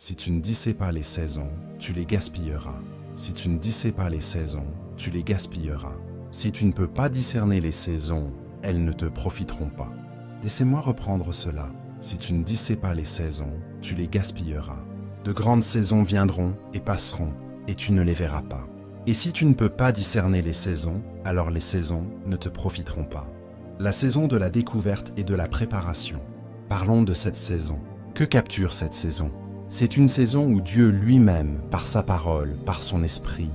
Si tu ne disais pas les saisons, tu les gaspilleras. Si tu ne disais pas les saisons, tu les gaspilleras. Si tu ne peux pas discerner les saisons, elles ne te profiteront pas. Laissez-moi reprendre cela. Si tu ne disais pas les saisons, tu les gaspilleras. De grandes saisons viendront et passeront, et tu ne les verras pas. Et si tu ne peux pas discerner les saisons, alors les saisons ne te profiteront pas. La saison de la découverte et de la préparation. Parlons de cette saison. Que capture cette saison ? C'est une saison où Dieu lui-même, par sa parole, par son esprit,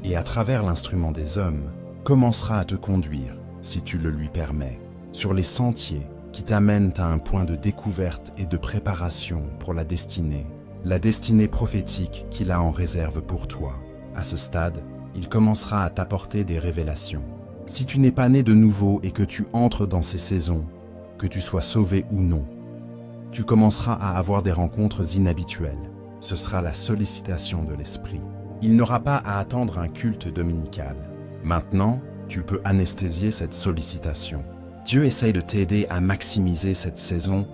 et à travers l'instrument des hommes, commencera à te conduire, si tu le lui permets, sur les sentiers qui t'amènent à un point de découverte et de préparation pour la destinée prophétique qu'il a en réserve pour toi. À ce stade, il commencera à t'apporter des révélations. Si tu n'es pas né de nouveau et que tu entres dans ces saisons, que tu sois sauvé ou non, tu commenceras à avoir des rencontres inhabituelles. Ce sera la sollicitation de l'esprit. Il n'aura pas à attendre un culte dominical. Maintenant, tu peux anesthésier cette sollicitation. Dieu essaye de t'aider à maximiser cette saison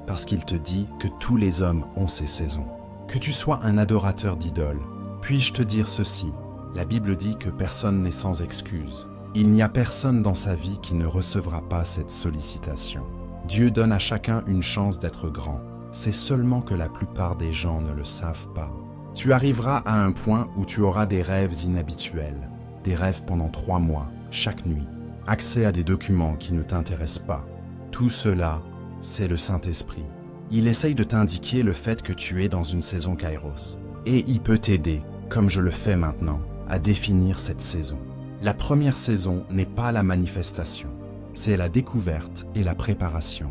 parce qu'il te dit que tous les hommes ont ces saisons. Que tu sois un adorateur d'idoles, puis-je te dire ceci, la Bible dit que personne n'est sans excuse. Il n'y a personne dans sa vie qui ne recevra pas cette sollicitation. Dieu donne à chacun une chance d'être grand. C'est seulement que la plupart des gens ne le savent pas. Tu arriveras à un point où tu auras des rêves inhabituels, des rêves pendant 3 mois, chaque nuit, accès à des documents qui ne t'intéressent pas. Tout cela, c'est le Saint-Esprit. Il essaye de t'indiquer le fait que tu es dans une saison Kairos. Et il peut t'aider, comme je le fais maintenant, à définir cette saison. La première saison n'est pas la manifestation. C'est la découverte et la préparation.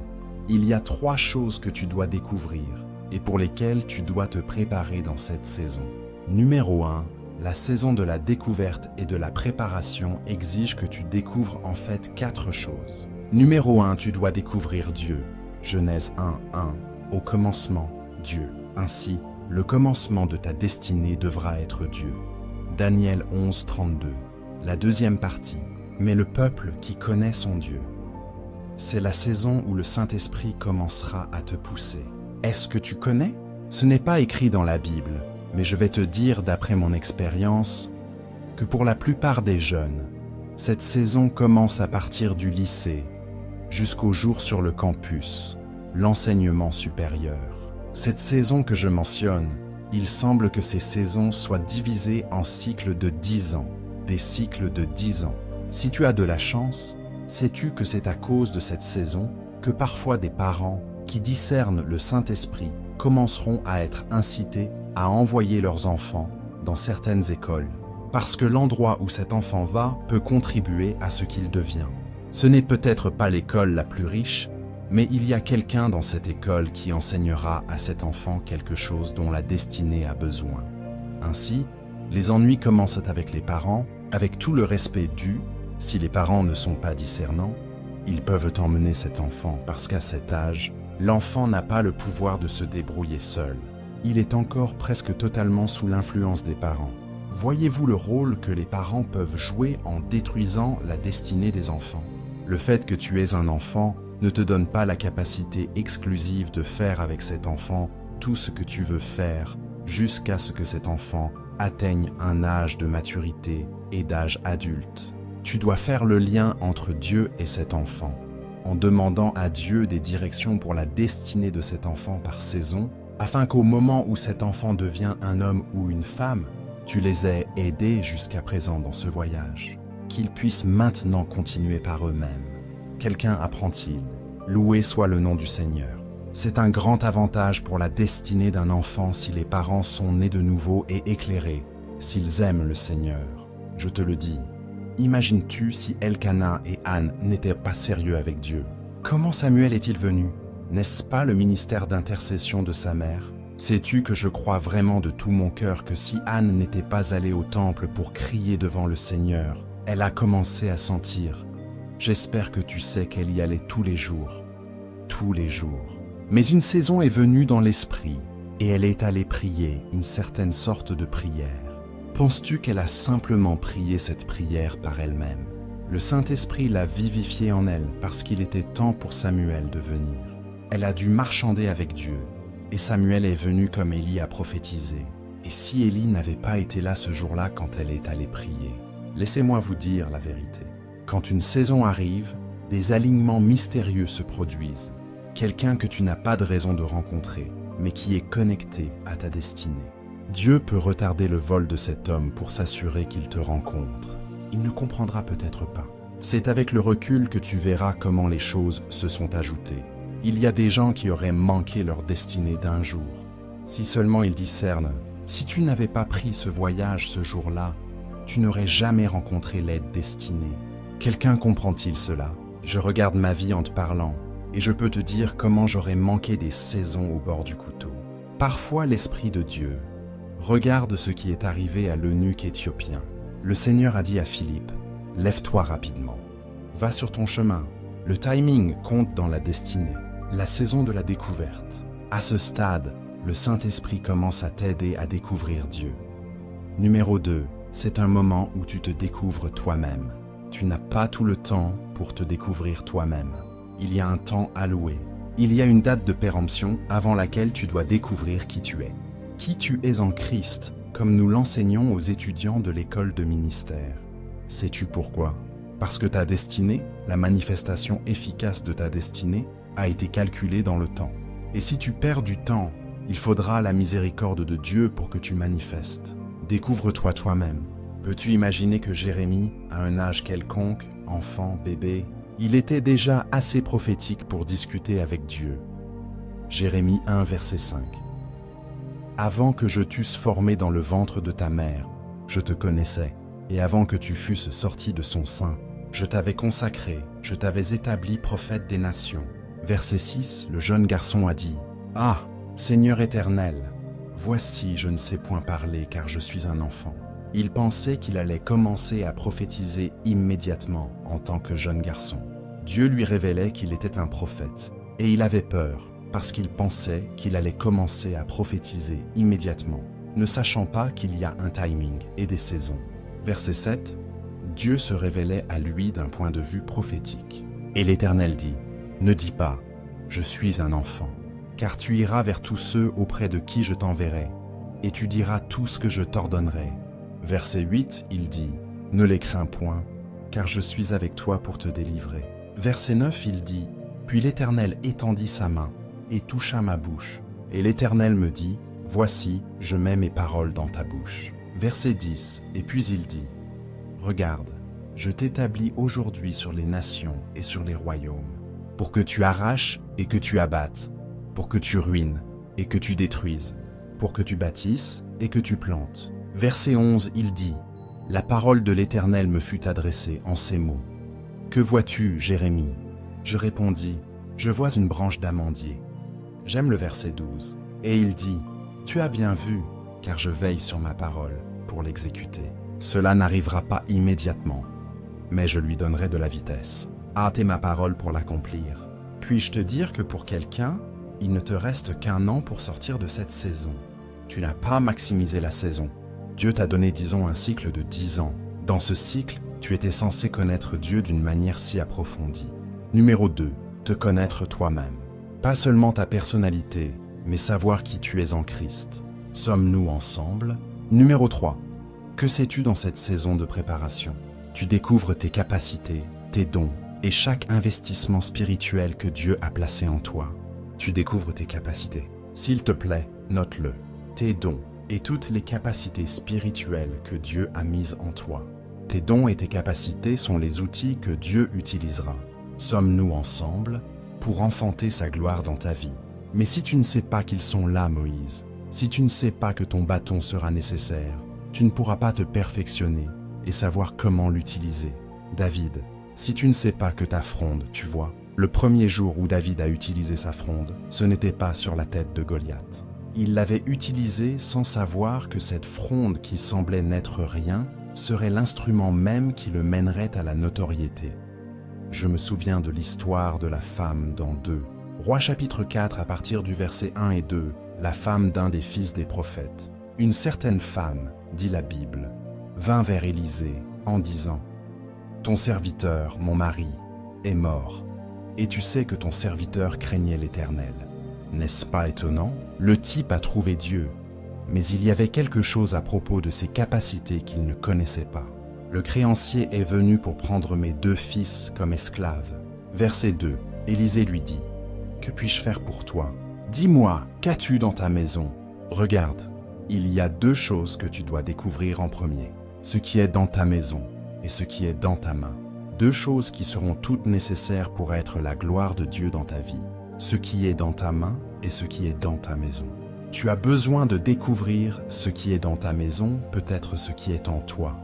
Il y a 3 choses que tu dois découvrir et pour lesquelles tu dois te préparer dans cette saison. Numéro 1, la saison de la découverte et de la préparation exige que tu découvres en fait 4 choses. Numéro 1, tu dois découvrir Dieu. Genèse 1:1. Au commencement, Dieu. Ainsi, le commencement de ta destinée devra être Dieu. Daniel 11:32. La deuxième partie. Mais le peuple qui connaît son Dieu. C'est la saison où le Saint-Esprit commencera à te pousser. Est-ce que tu connais ? Ce n'est pas écrit dans la Bible, mais je vais te dire d'après mon expérience que pour la plupart des jeunes, cette saison commence à partir du lycée jusqu'au jour sur le campus, l'enseignement supérieur. Cette saison que je mentionne, il semble que ces saisons soient divisées en cycles de 10 ans, des cycles de 10 ans. Si tu as de la chance, sais-tu que c'est à cause de cette saison que parfois des parents qui discernent le Saint-Esprit commenceront à être incités à envoyer leurs enfants dans certaines écoles, parce que l'endroit où cet enfant va peut contribuer à ce qu'il devient. Ce n'est peut-être pas l'école la plus riche, mais il y a quelqu'un dans cette école qui enseignera à cet enfant quelque chose dont la destinée a besoin. Ainsi, les ennuis commencent avec les parents, avec tout le respect dû. Si les parents ne sont pas discernants, ils peuvent emmener cet enfant parce qu'à cet âge, l'enfant n'a pas le pouvoir de se débrouiller seul. Il est encore presque totalement sous l'influence des parents. Voyez-vous le rôle que les parents peuvent jouer en détruisant la destinée des enfants ? Le fait que tu aies un enfant ne te donne pas la capacité exclusive de faire avec cet enfant tout ce que tu veux faire jusqu'à ce que cet enfant atteigne un âge de maturité et d'âge adulte. Tu dois faire le lien entre Dieu et cet enfant, en demandant à Dieu des directions pour la destinée de cet enfant par saison, afin qu'au moment où cet enfant devient un homme ou une femme, tu les aies aidés jusqu'à présent dans ce voyage, qu'ils puissent maintenant continuer par eux-mêmes. Quelqu'un apprend-il, loué soit le nom du Seigneur. C'est un grand avantage pour la destinée d'un enfant si les parents sont nés de nouveau et éclairés, s'ils aiment le Seigneur. Je te le dis. Imagines-tu si Elkana et Anne n'étaient pas sérieux avec Dieu? Comment Samuel est-il venu? N'est-ce pas le ministère d'intercession de sa mère? Sais-tu que je crois vraiment de tout mon cœur que si Anne n'était pas allée au temple pour crier devant le Seigneur, elle a commencé à sentir. J'espère que tu sais qu'elle y allait tous les jours. Tous les jours. Mais une saison est venue dans l'esprit, et elle est allée prier une certaine sorte de prière. Penses-tu qu'elle a simplement prié cette prière par elle-même? Le Saint-Esprit l'a vivifiée en elle parce qu'il était temps pour Samuel de venir. Elle a dû marchander avec Dieu. Et Samuel est venu comme Élie a prophétisé. Et si Élie n'avait pas été là ce jour-là quand elle est allée prier? Laissez-moi vous dire la vérité. Quand une saison arrive, des alignements mystérieux se produisent. Quelqu'un que tu n'as pas de raison de rencontrer, mais qui est connecté à ta destinée. Dieu peut retarder le vol de cet homme pour s'assurer qu'il te rencontre. Il ne comprendra peut-être pas. C'est avec le recul que tu verras comment les choses se sont ajoutées. Il y a des gens qui auraient manqué leur destinée d'un jour. Si seulement ils discernent, si tu n'avais pas pris ce voyage ce jour-là, tu n'aurais jamais rencontré l'aide destinée. Quelqu'un comprend-il cela? Je regarde ma vie en te parlant, et je peux te dire comment j'aurais manqué des saisons au bord du couteau. Parfois l'Esprit de Dieu. Regarde ce qui est arrivé à l'eunuque éthiopien. Le Seigneur a dit à Philippe, « Lève-toi rapidement. Va sur ton chemin. Le timing compte dans la destinée. La saison de la découverte. À ce stade, le Saint-Esprit commence à t'aider à découvrir Dieu. Numéro 2, c'est un moment où tu te découvres toi-même. Tu n'as pas tout le temps pour te découvrir toi-même. Il y a un temps alloué. Il y a une date de péremption avant laquelle tu dois découvrir qui tu es. Qui tu es en Christ, comme nous l'enseignons aux étudiants de l'école de ministère. Sais-tu pourquoi? Parce que ta destinée, la manifestation efficace de ta destinée, a été calculée dans le temps. Et si tu perds du temps, il faudra la miséricorde de Dieu pour que tu manifestes. Découvre-toi toi-même. Peux-tu imaginer que Jérémie, à un âge quelconque, enfant, bébé, il était déjà assez prophétique pour discuter avec Dieu? Jérémie 1, verset 5. Avant que je t'eusse formé dans le ventre de ta mère, je te connaissais, et avant que tu fusses sorti de son sein, je t'avais consacré, je t'avais établi prophète des nations. Verset 6, le jeune garçon a dit, « Ah, Seigneur éternel, voici je ne sais point parler car je suis un enfant. » Il pensait qu'il allait commencer à prophétiser immédiatement en tant que jeune garçon. Dieu lui révélait qu'il était un prophète, et il avait peur parce qu'il pensait qu'il allait commencer à prophétiser immédiatement, ne sachant pas qu'il y a un timing et des saisons. Verset 7, Dieu se révélait à lui d'un point de vue prophétique. Et l'Éternel dit, « Ne dis pas, je suis un enfant, car tu iras vers tous ceux auprès de qui je t'enverrai, et tu diras tout ce que je t'ordonnerai. » Verset 8, il dit, « Ne les crains point, car je suis avec toi pour te délivrer. » Verset 9, il dit, « Puis l'Éternel étendit sa main et toucha ma bouche. Et l'Éternel me dit, « Voici, je mets mes paroles dans ta bouche. » Verset 10, et puis il dit, « Regarde, je t'établis aujourd'hui sur les nations et sur les royaumes, pour que tu arraches et que tu abattes, pour que tu ruines et que tu détruises, pour que tu bâtisses et que tu plantes. » Verset 11, il dit, « La parole de l'Éternel me fut adressée en ces mots. Que vois-tu, Jérémie? » Je répondis, « Je vois une branche d'amandier. » J'aime le verset 12. Et il dit, « Tu as bien vu, car je veille sur ma parole pour l'exécuter. Cela n'arrivera pas immédiatement, mais je lui donnerai de la vitesse. Hâtez ma parole pour l'accomplir. Puis-je te dire que pour quelqu'un, il ne te reste qu'un an pour sortir de cette saison. Tu n'as pas maximisé la saison. Dieu t'a donné, disons, un cycle de 10 ans. Dans ce cycle, tu étais censé connaître Dieu d'une manière si approfondie. Numéro 2, te connaître toi-même. Pas seulement ta personnalité, mais savoir qui tu es en Christ. Sommes-nous ensemble? Numéro 3, que sais-tu dans cette saison de préparation? Tu découvres tes capacités, tes dons et chaque investissement spirituel que Dieu a placé en toi. Tu découvres tes capacités. S'il te plaît, note-le. Tes dons et toutes les capacités spirituelles que Dieu a mises en toi. Tes dons et tes capacités sont les outils que Dieu utilisera. Sommes-nous ensemble pour enfanter sa gloire dans ta vie? Mais si tu ne sais pas qu'ils sont là, Moïse, si tu ne sais pas que ton bâton sera nécessaire, tu ne pourras pas te perfectionner et savoir comment l'utiliser. David, si tu ne sais pas que ta fronde, tu vois, le premier jour où David a utilisé sa fronde, ce n'était pas sur la tête de Goliath. Il l'avait utilisée sans savoir que cette fronde qui semblait n'être rien serait l'instrument même qui le mènerait à la notoriété. Je me souviens de l'histoire de la femme dans 2 Rois chapitre 4 à partir du verset 1 et 2, la femme d'un des fils des prophètes. Une certaine femme, dit la Bible, vint vers Élisée en disant, « Ton serviteur, mon mari, est mort, et tu sais que ton serviteur craignait l'Éternel. N'est-ce pas étonnant? Le type a trouvé Dieu, mais il y avait quelque chose à propos de ses capacités qu'il ne connaissait pas. Le créancier est venu pour prendre mes 2 fils comme esclaves. Verset 2, Élisée lui dit, « Que puis-je faire pour toi? Dis-moi, qu'as-tu dans ta maison? Regarde, il y a 2 choses que tu dois découvrir en premier, ce qui est dans ta maison et ce qui est dans ta main. 2 choses qui seront toutes nécessaires pour être la gloire de Dieu dans ta vie, ce qui est dans ta main et ce qui est dans ta maison. Tu as besoin de découvrir ce qui est dans ta maison, peut-être ce qui est en toi,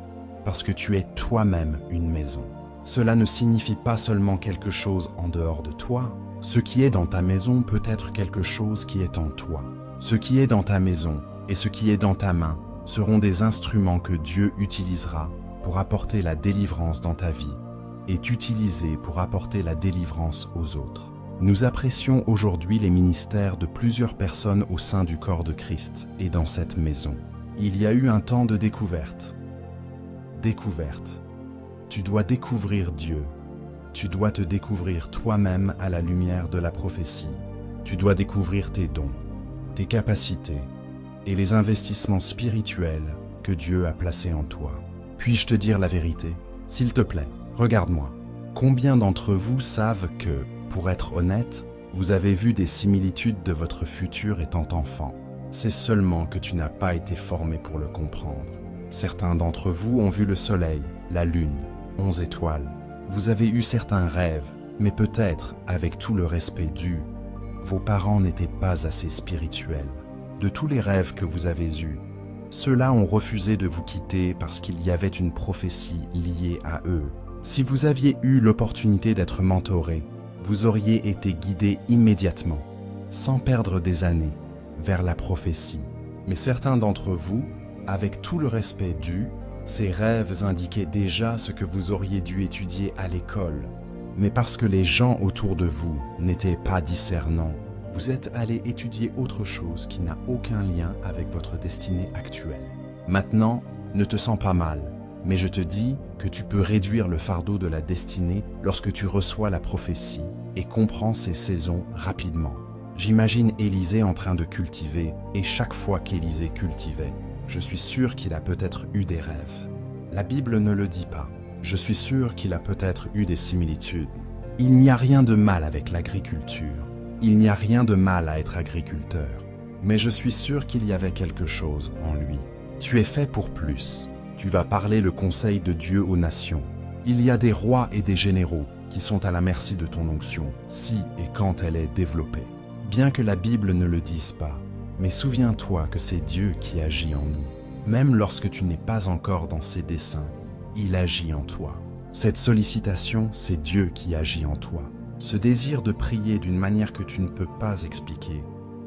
parce que tu es toi-même une maison. Cela ne signifie pas seulement quelque chose en dehors de toi. Ce qui est dans ta maison peut être quelque chose qui est en toi. Ce qui est dans ta maison et ce qui est dans ta main seront des instruments que Dieu utilisera pour apporter la délivrance dans ta vie et t'utiliser pour apporter la délivrance aux autres. Nous apprécions aujourd'hui les ministères de plusieurs personnes au sein du corps de Christ et dans cette maison. Il y a eu un temps de découverte. Découverte. Tu dois découvrir Dieu. Tu dois te découvrir toi-même à la lumière de la prophétie. Tu dois découvrir tes dons, tes capacités et les investissements spirituels que Dieu a placés en toi. Puis-je te dire la vérité? S'il te plaît, regarde-moi. Combien d'entre vous savent que, pour être honnête, vous avez vu des similitudes de votre futur étant enfant? C'est seulement que tu n'as pas été formé pour le comprendre. Certains d'entre vous ont vu le soleil, la lune, 11 étoiles. Vous avez eu certains rêves, mais peut-être, avec tout le respect dû, vos parents n'étaient pas assez spirituels. De tous les rêves que vous avez eus, ceux-là ont refusé de vous quitter parce qu'il y avait une prophétie liée à eux. Si vous aviez eu l'opportunité d'être mentoré, vous auriez été guidé immédiatement, sans perdre des années, vers la prophétie. Mais certains d'entre vous, avec tout le respect dû, ces rêves indiquaient déjà ce que vous auriez dû étudier à l'école. Mais parce que les gens autour de vous n'étaient pas discernants, vous êtes allé étudier autre chose qui n'a aucun lien avec votre destinée actuelle. Maintenant, ne te sens pas mal, mais je te dis que tu peux réduire le fardeau de la destinée lorsque tu reçois la prophétie et comprends ces saisons rapidement. J'imagine Élisée en train de cultiver, et chaque fois qu'Élisée cultivait, je suis sûr qu'il a peut-être eu des rêves. La Bible ne le dit pas. Je suis sûr qu'il a peut-être eu des similitudes. Il n'y a rien de mal avec l'agriculture. Il n'y a rien de mal à être agriculteur. Mais je suis sûr qu'il y avait quelque chose en lui. Tu es fait pour plus. Tu vas parler le conseil de Dieu aux nations. Il y a des rois et des généraux qui sont à la merci de ton onction, si et quand elle est développée. Bien que la Bible ne le dise pas, mais souviens-toi que c'est Dieu qui agit en nous. Même lorsque tu n'es pas encore dans ses desseins, il agit en toi. Cette sollicitation, c'est Dieu qui agit en toi. Ce désir de prier d'une manière que tu ne peux pas expliquer,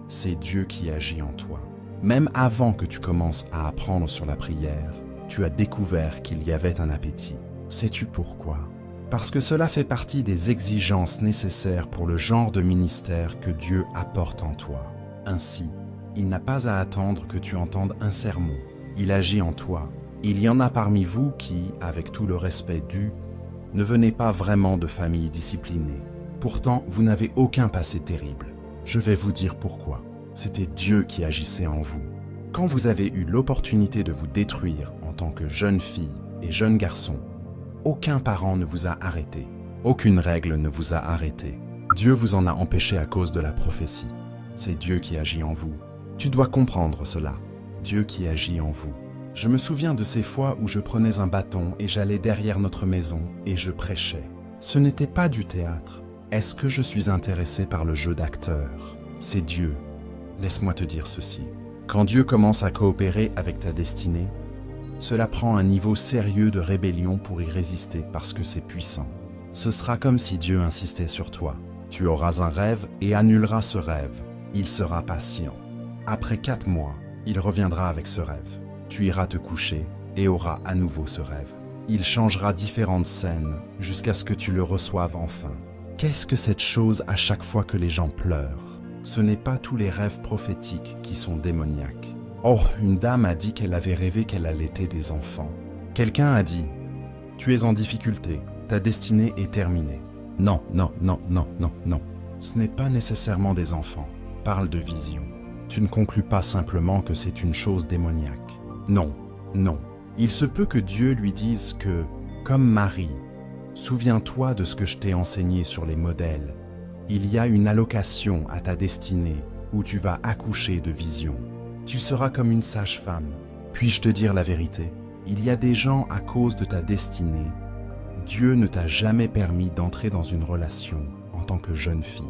c'est Dieu qui agit en toi. Même avant que tu commences à apprendre sur la prière, tu as découvert qu'il y avait un appétit. Sais-tu pourquoi? Parce que cela fait partie des exigences nécessaires pour le genre de ministère que Dieu apporte en toi. Ainsi, il n'a pas à attendre que tu entendes un sermon. Il agit en toi. Il y en a parmi vous qui, avec tout le respect dû, ne venez pas vraiment de familles disciplinées. Pourtant, vous n'avez aucun passé terrible. Je vais vous dire pourquoi. C'était Dieu qui agissait en vous. Quand vous avez eu l'opportunité de vous détruire en tant que jeune fille et jeune garçon, aucun parent ne vous a arrêté. Aucune règle ne vous a arrêté. Dieu vous en a empêché à cause de la prophétie. C'est Dieu qui agit en vous. Tu dois comprendre cela. Dieu qui agit en vous. Je me souviens de ces fois où je prenais un bâton et j'allais derrière notre maison et je prêchais. Ce n'était pas du théâtre. Est-ce que je suis intéressé par le jeu d'acteur? C'est Dieu. Laisse-moi te dire ceci. Quand Dieu commence à coopérer avec ta destinée, cela prend un niveau sérieux de rébellion pour y résister parce que c'est puissant. Ce sera comme si Dieu insistait sur toi. Tu auras un rêve et annuleras ce rêve. Il sera patient. Après 4 mois, il reviendra avec ce rêve. Tu iras te coucher et auras à nouveau ce rêve. Il changera différentes scènes jusqu'à ce que tu le reçoives enfin. Qu'est-ce que cette chose à chaque fois que les gens pleurent? Ce n'est pas tous les rêves prophétiques qui sont démoniaques. Oh, une dame a dit qu'elle avait rêvé qu'elle allaitait des enfants. Quelqu'un a dit « Tu es en difficulté, ta destinée est terminée. » Non, non, non, non, non, non. Ce n'est pas nécessairement des enfants. parle de vision, tu ne conclus pas simplement que c'est une chose démoniaque. Non, non. Il se peut que Dieu lui dise que, comme Marie, souviens-toi de ce que je t'ai enseigné sur les modèles. Il y a une allocation à ta destinée où tu vas accoucher de visions. Tu seras comme une sage-femme. Puis-je te dire la vérité? Il y a des gens à cause de ta destinée. Dieu ne t'a jamais permis d'entrer dans une relation en tant que jeune fille.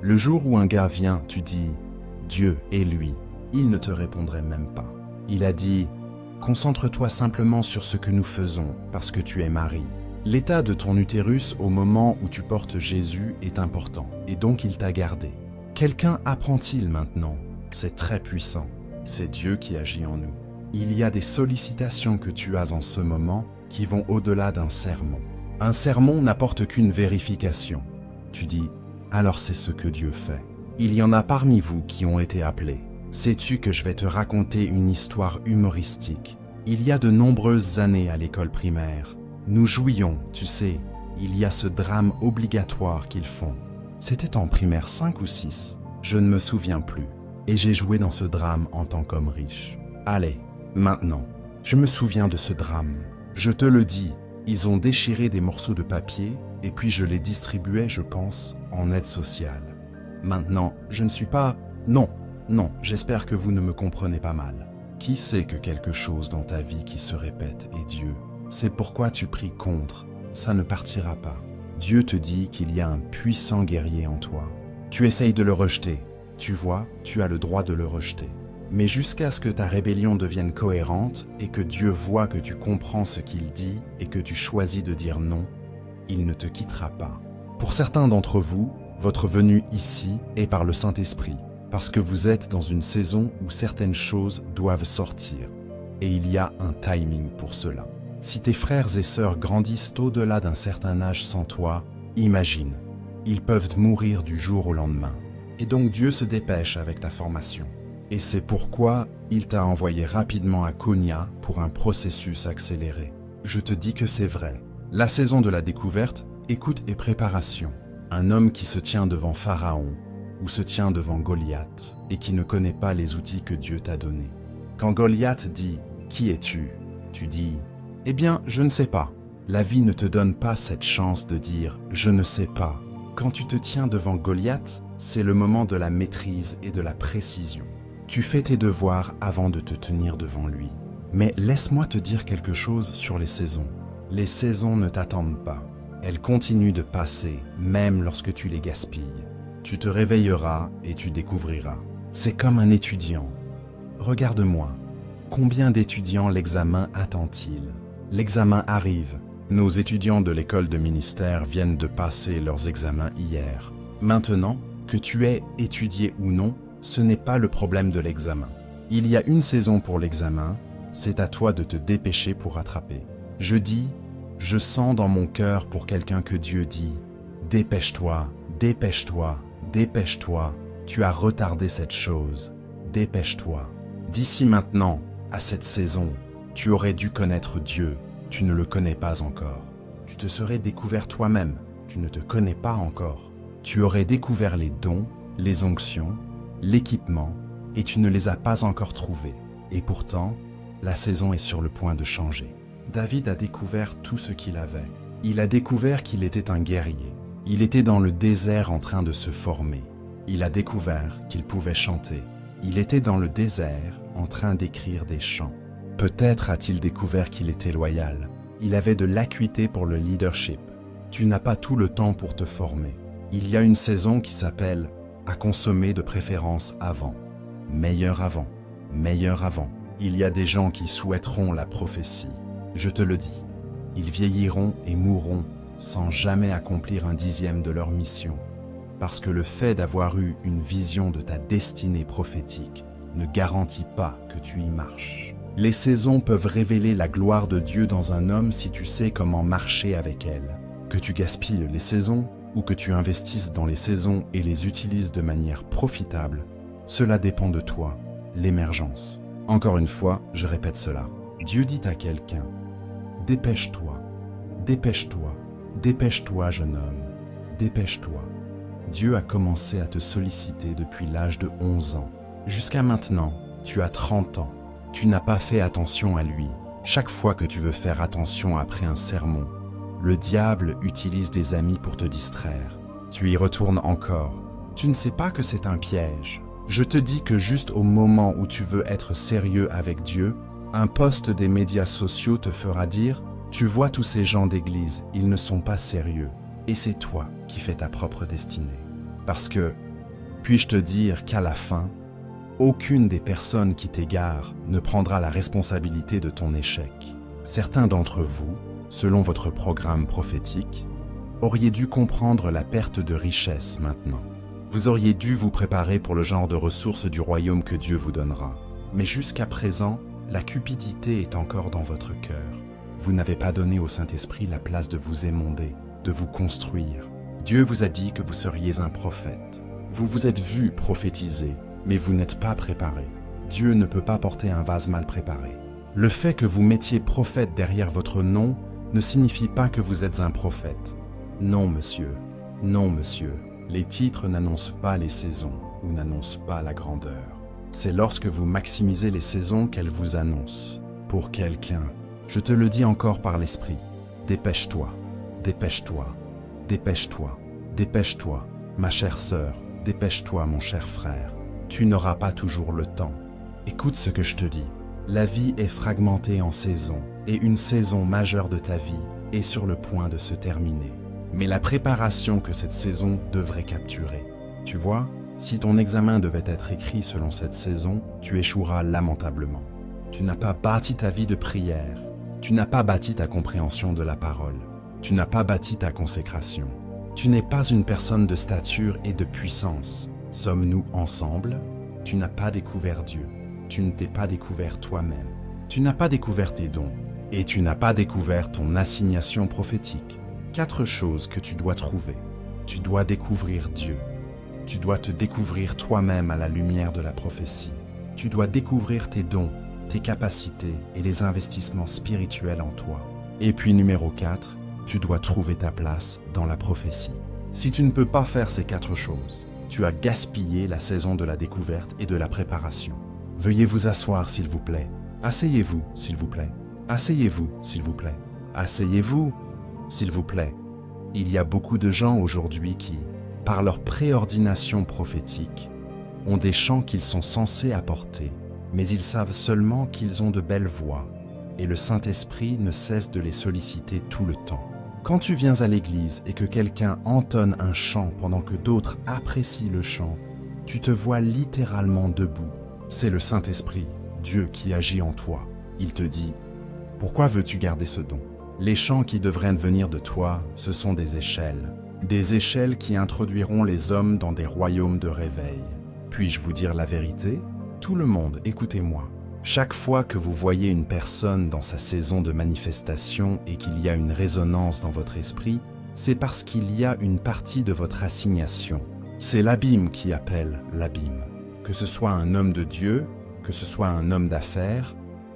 Le jour où un gars vient, tu dis « Dieu et lui », il ne te répondrait même pas. Il a dit « Concentre-toi simplement sur ce que nous faisons parce que tu es Marie. » L'état de ton utérus au moment où tu portes Jésus est important et donc il t'a gardé. Quelqu'un apprend-il maintenant? C'est très puissant. C'est Dieu qui agit en nous. Il y a des sollicitations que tu as en ce moment qui vont au-delà d'un sermon. Un sermon n'apporte qu'une vérification. Tu dis « Alors c'est ce que Dieu fait. » Il y en a parmi vous qui ont été appelés. Sais-tu que je vais te raconter une histoire humoristique? Il y a de nombreuses années à l'école primaire, nous jouions, tu sais, il y a ce drame obligatoire qu'ils font. C'était en primaire 5 ou 6, je ne me souviens plus. Et j'ai joué dans ce drame en tant qu'homme riche. Allez, maintenant, je me souviens de ce drame. Je te le dis, ils ont déchiré des morceaux de papier et puis je les distribuais, je pense, en aide sociale. Maintenant, je ne suis pas... Non, j'espère que vous ne me comprenez pas mal. Qui sait que quelque chose dans ta vie qui se répète est Dieu? C'est pourquoi tu pries contre, ça ne partira pas. Dieu te dit qu'il y a un puissant guerrier en toi. Tu essayes de le rejeter. Tu vois, tu as le droit de le rejeter. Mais jusqu'à ce que ta rébellion devienne cohérente et que Dieu voit que tu comprends ce qu'il dit et que tu choisis de dire non, il ne te quittera pas. Pour certains d'entre vous, votre venue ici est par le Saint-Esprit, parce que vous êtes dans une saison où certaines choses doivent sortir. Et il y a un timing pour cela. Si tes frères et sœurs grandissent au-delà d'un certain âge sans toi, imagine, ils peuvent mourir du jour au lendemain. Et donc Dieu se dépêche avec ta formation. Et c'est pourquoi il t'a envoyé rapidement à Konya pour un processus accéléré. Je te dis que c'est vrai. La saison de la découverte, écoute et préparation. Un homme qui se tient devant Pharaon ou se tient devant Goliath et qui ne connaît pas les outils que Dieu t'a donnés. Quand Goliath dit « Qui es-tu » tu dis « Eh bien, je ne sais pas ». La vie ne te donne pas cette chance de dire « Je ne sais pas ». Quand tu te tiens devant Goliath, c'est le moment de la maîtrise et de la précision. Tu fais tes devoirs avant de te tenir devant lui. Mais laisse-moi te dire quelque chose sur les saisons. Les saisons ne t'attendent pas. Elles continuent de passer, même lorsque tu les gaspilles. Tu te réveilleras et tu découvriras. C'est comme un étudiant. Regarde-moi. Combien d'étudiants l'examen attend-il? L'examen arrive. Nos étudiants de l'école de ministère viennent de passer leurs examens hier. Maintenant, que tu aies étudié ou non, ce n'est pas le problème de l'examen. Il y a une saison pour l'examen, c'est à toi de te dépêcher pour rattraper. Je dis, je sens dans mon cœur pour quelqu'un que Dieu dit, dépêche-toi, dépêche-toi, dépêche-toi, tu as retardé cette chose, dépêche-toi. D'ici maintenant, à cette saison, tu aurais dû connaître Dieu, tu ne le connais pas encore. Tu te serais découvert toi-même, tu ne te connais pas encore. Tu aurais découvert les dons, les onctions, l'équipement, et tu ne les as pas encore trouvés. Et pourtant, la saison est sur le point de changer. David a découvert tout ce qu'il avait. Il a découvert qu'il était un guerrier. Il était dans le désert en train de se former. Il a découvert qu'il pouvait chanter. Il était dans le désert en train d'écrire des chants. Peut-être a-t-il découvert qu'il était loyal. Il avait de l'acuité pour le leadership. Tu n'as pas tout le temps pour te former. Il y a une saison qui s'appelle « à consommer de préférence avant ». Meilleur avant, meilleur avant. Il y a des gens qui souhaiteront la prophétie. Je te le dis, ils vieilliront et mourront sans jamais accomplir un dixième de leur mission. Parce que le fait d'avoir eu une vision de ta destinée prophétique ne garantit pas que tu y marches. Les saisons peuvent révéler la gloire de Dieu dans un homme si tu sais comment marcher avec elle. Que tu gaspilles les saisons ou que tu investisses dans les saisons et les utilises de manière profitable, cela dépend de toi, l'émergence. Encore une fois, je répète cela. Dieu dit à quelqu'un, « Dépêche-toi, dépêche-toi, dépêche-toi, jeune homme, dépêche-toi, Dieu a commencé à te solliciter depuis l'âge de 11 ans. Jusqu'à maintenant, tu as 30 ans. Tu n'as pas fait attention à lui. Chaque fois que tu veux faire attention après un sermon, le diable utilise des amis pour te distraire. Tu y retournes encore. Tu ne sais pas que c'est un piège. Je te dis que juste au moment où tu veux être sérieux avec Dieu, un post des médias sociaux te fera dire « Tu vois tous ces gens d'église, ils ne sont pas sérieux. » Et c'est toi qui fais ta propre destinée. Parce que, puis-je te dire qu'à la fin, aucune des personnes qui t'égarent ne prendra la responsabilité de ton échec. Certains d'entre vous, selon votre programme prophétique, auriez dû comprendre la perte de richesse maintenant. Vous auriez dû vous préparer pour le genre de ressources du royaume que Dieu vous donnera. Mais jusqu'à présent, la cupidité est encore dans votre cœur. Vous n'avez pas donné au Saint-Esprit la place de vous émonder, de vous construire. Dieu vous a dit que vous seriez un prophète. Vous vous êtes vu prophétiser, mais vous n'êtes pas préparé. Dieu ne peut pas porter un vase mal préparé. Le fait que vous mettiez prophète derrière votre nom ne signifie pas que vous êtes un prophète. Non, monsieur. Non, monsieur. Les titres n'annoncent pas les saisons ou n'annoncent pas la grandeur. C'est lorsque vous maximisez les saisons qu'elles vous annoncent. Pour quelqu'un, je te le dis encore par l'Esprit, dépêche-toi, dépêche-toi, dépêche-toi, dépêche-toi, ma chère sœur, dépêche-toi, mon cher frère. Tu n'auras pas toujours le temps. Écoute ce que je te dis. La vie est fragmentée en saisons et une saison majeure de ta vie est sur le point de se terminer. Mais la préparation que cette saison devrait capturer. Tu vois, si ton examen devait être écrit selon cette saison, tu échoueras lamentablement. Tu n'as pas bâti ta vie de prière. Tu n'as pas bâti ta compréhension de la parole. Tu n'as pas bâti ta consécration. Tu n'es pas une personne de stature et de puissance. Sommes-nous ensemble? Tu n'as pas découvert Dieu. Tu ne t'es pas découvert toi-même. Tu n'as pas découvert tes dons. Et tu n'as pas découvert ton assignation prophétique. 4 choses que tu dois trouver. Tu dois découvrir Dieu. Tu dois te découvrir toi-même à la lumière de la prophétie. Tu dois découvrir tes dons, tes capacités et les investissements spirituels en toi. Et puis numéro 4, tu dois trouver ta place dans la prophétie. Si tu ne peux pas faire ces 4 choses, tu as gaspillé la saison de la découverte et de la préparation. Veuillez vous asseoir, s'il vous plaît. Asseyez-vous, s'il vous plaît. Asseyez-vous, s'il vous plaît. Asseyez-vous, s'il vous plaît. Il y a beaucoup de gens aujourd'hui qui, par leur préordination prophétique, ont des chants qu'ils sont censés apporter, mais ils savent seulement qu'ils ont de belles voix, et le Saint-Esprit ne cesse de les solliciter tout le temps. Quand tu viens à l'église et que quelqu'un entonne un chant pendant que d'autres apprécient le chant, tu te vois littéralement debout. C'est le Saint-Esprit, Dieu qui agit en toi. Il te dit « Pourquoi veux-tu garder ce don ?» Les chants qui devraient venir de toi, ce sont des échelles qui introduiront les hommes dans des royaumes de réveil. Puis-je vous dire la vérité? Tout le monde, écoutez-moi. Chaque fois que vous voyez une personne dans sa saison de manifestation et qu'il y a une résonance dans votre esprit, c'est parce qu'il y a une partie de votre assignation. C'est l'abîme qui appelle l'abîme. Que ce soit un homme de Dieu, que ce soit un homme d'affaires,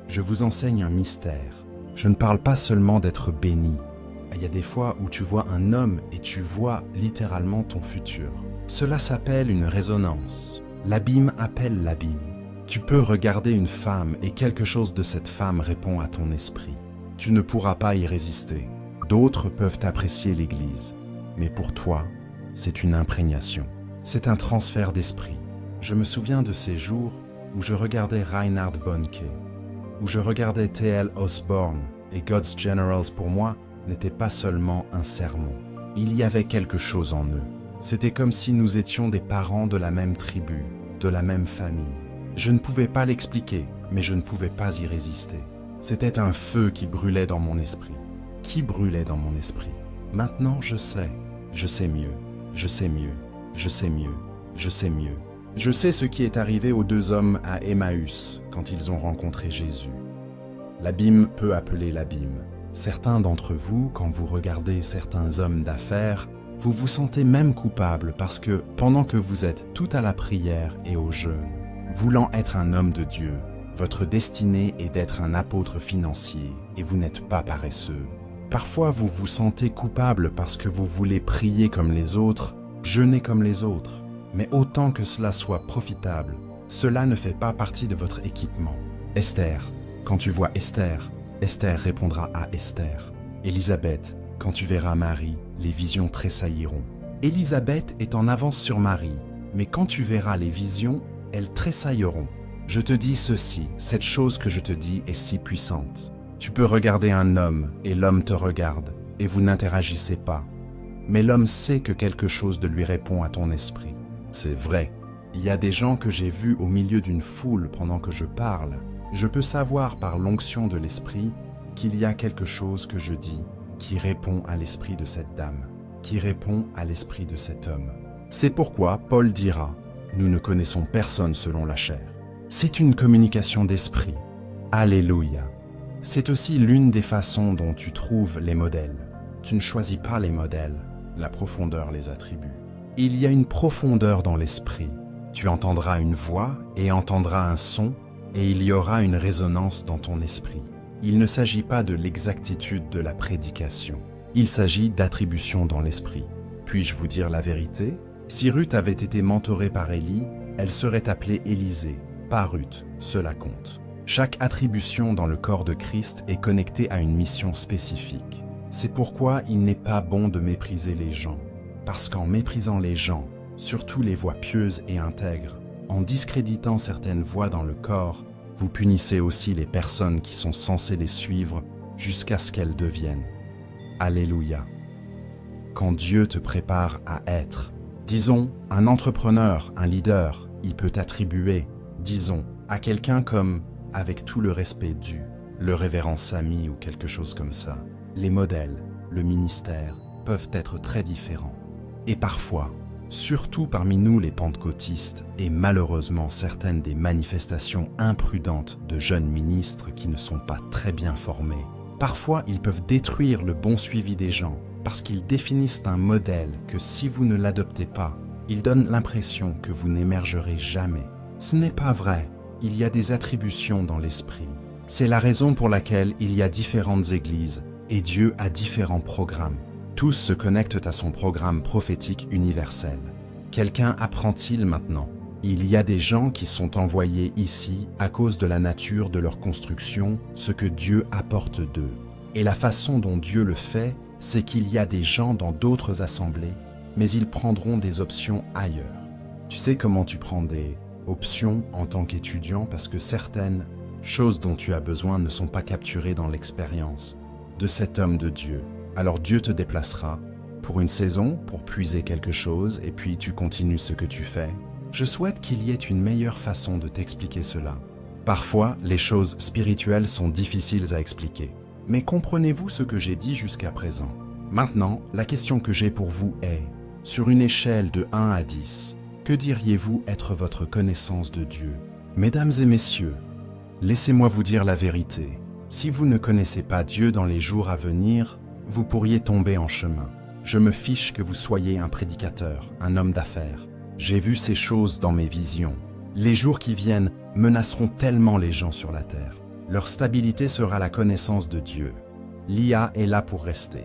je vous enseigne un mystère. Je ne parle pas seulement d'être béni. Il y a des fois où tu vois un homme et tu vois littéralement ton futur. Cela s'appelle une résonance. L'abîme appelle l'abîme. Tu peux regarder une femme et quelque chose de cette femme répond à ton esprit. Tu ne pourras pas y résister. D'autres peuvent apprécier l'Église, mais pour toi, c'est une imprégnation. C'est un transfert d'esprit. Je me souviens de ces jours où je regardais Reinhard Bonnke, où je regardais T.L. Osborne, et God's Generals pour moi n'était pas seulement un sermon. Il y avait quelque chose en eux. C'était comme si nous étions des parents de la même tribu, de la même famille. Je ne pouvais pas l'expliquer, mais je ne pouvais pas y résister. C'était un feu qui brûlait dans mon esprit. Qui brûlait dans mon esprit? Maintenant je sais mieux, je sais mieux, je sais mieux, je sais mieux. Je sais ce qui est arrivé aux 2 hommes à Emmaüs quand ils ont rencontré Jésus. L'abîme peut appeler l'abîme. Certains d'entre vous, quand vous regardez certains hommes d'affaires, vous vous sentez même coupable parce que pendant que vous êtes tout à la prière et au jeûne, voulant être un homme de Dieu, votre destinée est d'être un apôtre financier et vous n'êtes pas paresseux. Parfois vous vous sentez coupable parce que vous voulez prier comme les autres jeûnez comme les autres, mais autant que cela soit profitable, cela ne fait pas partie de votre équipement. Esther, quand tu vois Esther, Esther répondra à Esther. Élisabeth, quand tu verras Marie, les visions tressailliront. Élisabeth est en avance sur Marie, mais quand tu verras les visions, elles tressailleront. Je te dis ceci, cette chose que je te dis est si puissante. Tu peux regarder un homme et l'homme te regarde, et vous n'interagissez pas. Mais l'homme sait que quelque chose de lui répond à ton esprit. C'est vrai. Il y a des gens que j'ai vus au milieu d'une foule pendant que je parle. Je peux savoir par l'onction de l'esprit qu'il y a quelque chose que je dis qui répond à l'esprit de cette dame, qui répond à l'esprit de cet homme. C'est pourquoi Paul dira « Nous ne connaissons personne selon la chair ». C'est une communication d'esprit. Alléluia. C'est aussi l'une des façons dont tu trouves les modèles. Tu ne choisis pas les modèles, la profondeur les attribue. Il y a une profondeur dans l'esprit. Tu entendras une voix et entendras un son, et il y aura une résonance dans ton esprit. Il ne s'agit pas de l'exactitude de la prédication. Il s'agit d'attribution dans l'esprit. Puis-je vous dire la vérité? Si Ruth avait été mentorée par Élie, elle serait appelée Élisée, pas Ruth, cela compte. Chaque attribution dans le corps de Christ est connectée à une mission spécifique. C'est pourquoi il n'est pas bon de mépriser les gens, parce qu'en méprisant les gens, surtout les voix pieuses et intègres, en discréditant certaines voix dans le corps, vous punissez aussi les personnes qui sont censées les suivre jusqu'à ce qu'elles deviennent. Alléluia. Quand Dieu te prépare à être, disons, un entrepreneur, un leader, il peut attribuer, disons, à quelqu'un comme, avec tout le respect dû, le révérend Samy ou quelque chose comme ça. Les modèles, le ministère, peuvent être très différents. Et parfois, surtout parmi nous les pentecôtistes, et malheureusement certaines des manifestations imprudentes de jeunes ministres qui ne sont pas très bien formés, parfois ils peuvent détruire le bon suivi des gens parce qu'ils définissent un modèle que si vous ne l'adoptez pas, ils donnent l'impression que vous n'émergerez jamais. Ce n'est pas vrai, il y a des attributions dans l'esprit. C'est la raison pour laquelle il y a différentes églises et Dieu a différents programmes. Tous se connectent à son programme prophétique universel. Quelqu'un apprend-il maintenant? Il y a des gens qui sont envoyés ici à cause de la nature de leur construction, ce que Dieu apporte d'eux. Et la façon dont Dieu le fait, c'est qu'il y a des gens dans d'autres assemblées, mais ils prendront des options ailleurs. Tu sais comment tu prends des options en tant qu'étudiant parce que certaines choses dont tu as besoin ne sont pas capturées dans l'expérience de cet homme de Dieu. Alors Dieu te déplacera pour une saison, pour puiser quelque chose, et puis tu continues ce que tu fais. Je souhaite qu'il y ait une meilleure façon de t'expliquer cela. Parfois, les choses spirituelles sont difficiles à expliquer. Mais comprenez-vous ce que j'ai dit jusqu'à présent? Maintenant, la question que j'ai pour vous est, sur une échelle de 1 à 10, que diriez-vous être votre connaissance de Dieu? Mesdames et messieurs, laissez-moi vous dire la vérité. Si vous ne connaissez pas Dieu dans les jours à venir, vous pourriez tomber en chemin. Je me fiche que vous soyez un prédicateur, un homme d'affaires. J'ai vu ces choses dans mes visions. Les jours qui viennent menaceront tellement les gens sur la terre. Leur stabilité sera la connaissance de Dieu. L'IA est là pour rester.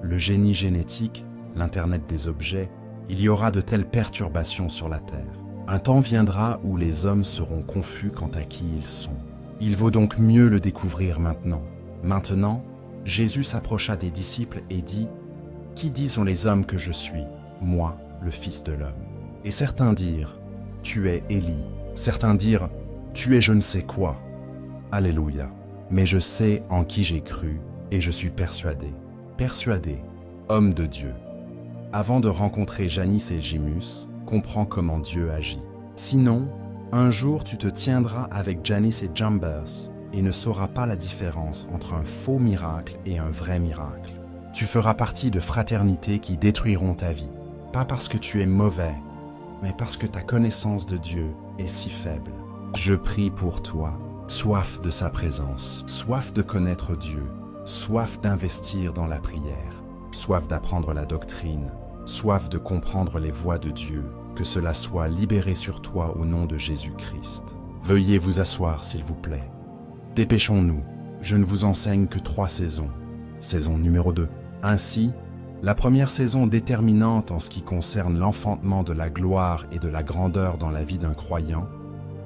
Le génie génétique, l'Internet des objets, il y aura de telles perturbations sur la terre. Un temps viendra où les hommes seront confus quant à qui ils sont. Il vaut donc mieux le découvrir maintenant. Maintenant, Jésus s'approcha des disciples et dit « Qui disent les hommes que je suis, moi, le Fils de l'homme ?» Et certains dirent « Tu es Élie », certains dirent « Tu es je ne sais quoi ». Alléluia. Mais je sais en qui j'ai cru et je suis persuadé, homme de Dieu. Avant de rencontrer Janice et Jimus, comprends comment Dieu agit. Sinon, un jour tu te tiendras avec Janice et Jambers et ne sauras pas la différence entre un faux miracle et un vrai miracle. Tu feras partie de fraternités qui détruiront ta vie, pas parce que tu es mauvais, mais parce que ta connaissance de Dieu est si faible. Je prie pour toi, soif de sa présence, soif de connaître Dieu, soif d'investir dans la prière, soif d'apprendre la doctrine, soif de comprendre les voies de Dieu, que cela soit libéré sur toi au nom de Jésus-Christ. Veuillez vous asseoir, s'il vous plaît. Dépêchons-nous, je ne vous enseigne que 3 saisons. Saison numéro 2. Ainsi, La première saison déterminante en ce qui concerne l'enfantement de la gloire et de la grandeur dans la vie d'un croyant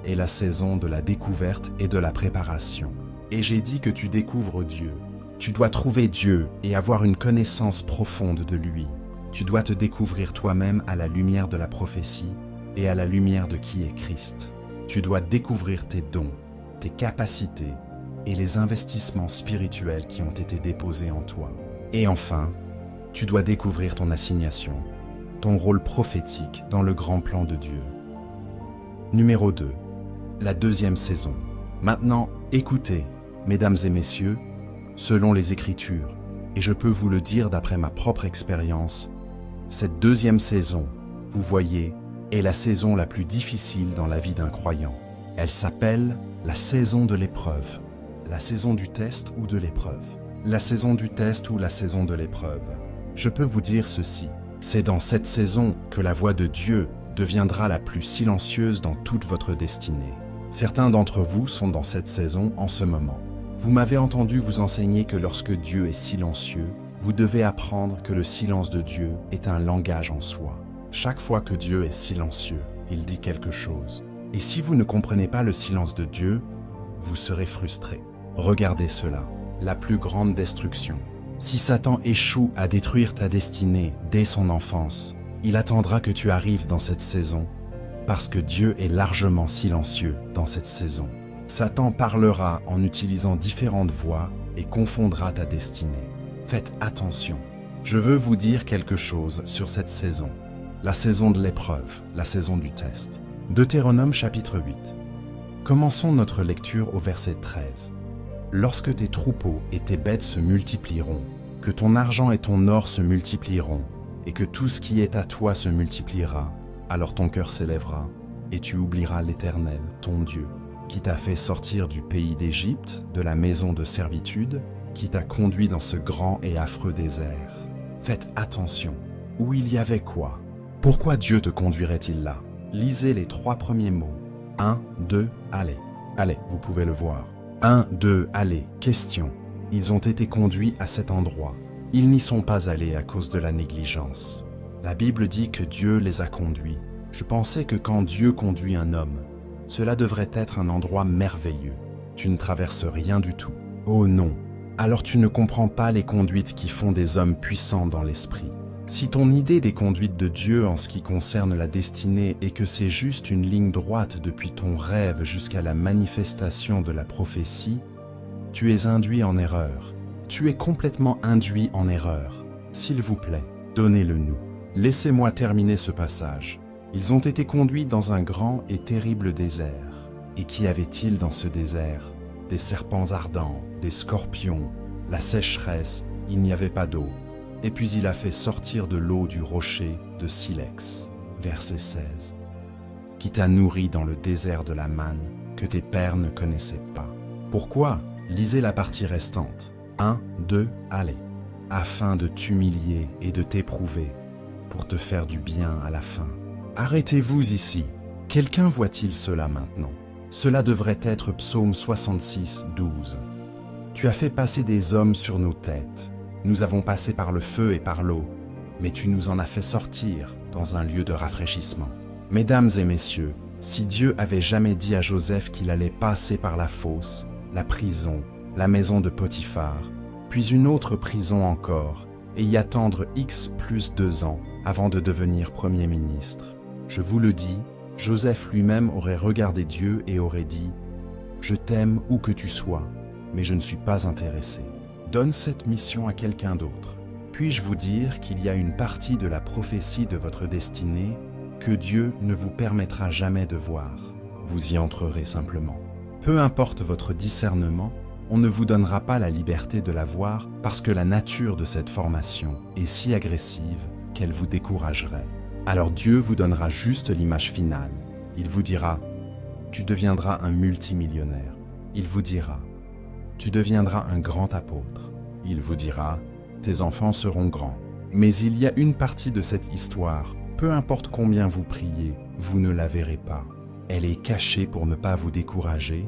est la saison de la découverte et de la préparation. Et j'ai dit que tu découvres Dieu. Tu dois trouver Dieu et avoir une connaissance profonde de lui. Tu dois te découvrir toi-même à la lumière de la prophétie et à la lumière de qui est Christ. Tu dois découvrir tes dons, tes capacités et les investissements spirituels qui ont été déposés en toi. Et enfin, tu dois découvrir ton assignation, ton rôle prophétique dans le grand plan de Dieu. Numéro 2. La deuxième saison. Maintenant, écoutez, mesdames et messieurs, selon les Écritures, et je peux vous le dire d'après ma propre expérience, cette deuxième saison, vous voyez, est la saison la plus difficile dans la vie d'un croyant. Elle s'appelle la saison de l'épreuve, la saison du test ou de l'épreuve. La saison du test ou la saison de l'épreuve. Je peux vous dire ceci, c'est dans cette saison que la voix de Dieu deviendra la plus silencieuse dans toute votre destinée. Certains d'entre vous sont dans cette saison en ce moment. Vous m'avez entendu vous enseigner que lorsque Dieu est silencieux, vous devez apprendre que le silence de Dieu est un langage en soi. Chaque fois que Dieu est silencieux, il dit quelque chose. Et si vous ne comprenez pas le silence de Dieu, vous serez frustré. Regardez cela, la plus grande destruction. Si Satan échoue à détruire ta destinée dès son enfance, il attendra que tu arrives dans cette saison, parce que Dieu est largement silencieux dans cette saison. Satan parlera en utilisant différentes voix et confondra ta destinée. Faites attention. Je veux vous dire quelque chose sur cette saison. La saison de l'épreuve, la saison du test. Deutéronome chapitre 8. Commençons notre lecture au verset 13. Lorsque tes troupeaux et tes bêtes se multiplieront, que ton argent et ton or se multiplieront, et que tout ce qui est à toi se multipliera, alors ton cœur s'élèvera, et tu oublieras l'Éternel, ton Dieu, qui t'a fait sortir du pays d'Égypte, de la maison de servitude, qui t'a conduit dans ce grand et affreux désert. Faites attention. Où il y avait quoi? Pourquoi Dieu te conduirait-il là? Lisez les 3 premiers mots. 1, 2, allez. Allez, vous pouvez le voir. 1, 2, allez. Question. Ils ont été conduits à cet endroit. Ils n'y sont pas allés à cause de la négligence. La Bible dit que Dieu les a conduits. Je pensais que quand Dieu conduit un homme, cela devrait être un endroit merveilleux. Tu ne traverses rien du tout. Oh non. Alors tu ne comprends pas les conduites qui font des hommes puissants dans l'esprit. Si ton idée des conduites de Dieu en ce qui concerne la destinée est que c'est juste une ligne droite depuis ton rêve jusqu'à la manifestation de la prophétie, tu es induit en erreur. Tu es complètement induit en erreur. S'il vous plaît, donnez-le-nous. Laissez-moi terminer ce passage. Ils ont été conduits dans un grand et terrible désert. Et qu'y avait-il dans ce désert? Des serpents ardents, des scorpions, la sécheresse, il n'y avait pas d'eau. Et puis il a fait sortir de l'eau du rocher de silex. Verset 16. Qui t'a nourri dans le désert de la manne que tes pères ne connaissaient pas. Pourquoi? Lisez la partie restante. 1, 2, allez. Afin de t'humilier et de t'éprouver, pour te faire du bien à la fin. Arrêtez-vous ici. Quelqu'un voit-il cela maintenant? Cela devrait être Psaume 66, 12. Tu as fait passer des hommes sur nos têtes. Nous avons passé par le feu et par l'eau, mais tu nous en as fait sortir dans un lieu de rafraîchissement. Mesdames et messieurs, si Dieu avait jamais dit à Joseph qu'il allait passer par la fosse, la prison, la maison de Potiphar, puis une autre prison encore, et y attendre X plus 2 ans avant de devenir Premier ministre, je vous le dis, Joseph lui-même aurait regardé Dieu et aurait dit « Je t'aime où que tu sois, mais je ne suis pas intéressé. Donne cette mission à quelqu'un d'autre. » Puis-je vous dire qu'il y a une partie de la prophétie de votre destinée que Dieu ne vous permettra jamais de voir. Vous y entrerez simplement. Peu importe votre discernement, on ne vous donnera pas la liberté de la voir parce que la nature de cette formation est si agressive qu'elle vous découragerait. Alors Dieu vous donnera juste l'image finale. Il vous dira « Tu deviendras un multimillionnaire ». Il vous dira « Tu deviendras un grand apôtre ». Il vous dira « Tes enfants seront grands ». Mais il y a une partie de cette histoire, peu importe combien vous priez, vous ne la verrez pas. Elle est cachée pour ne pas vous décourager,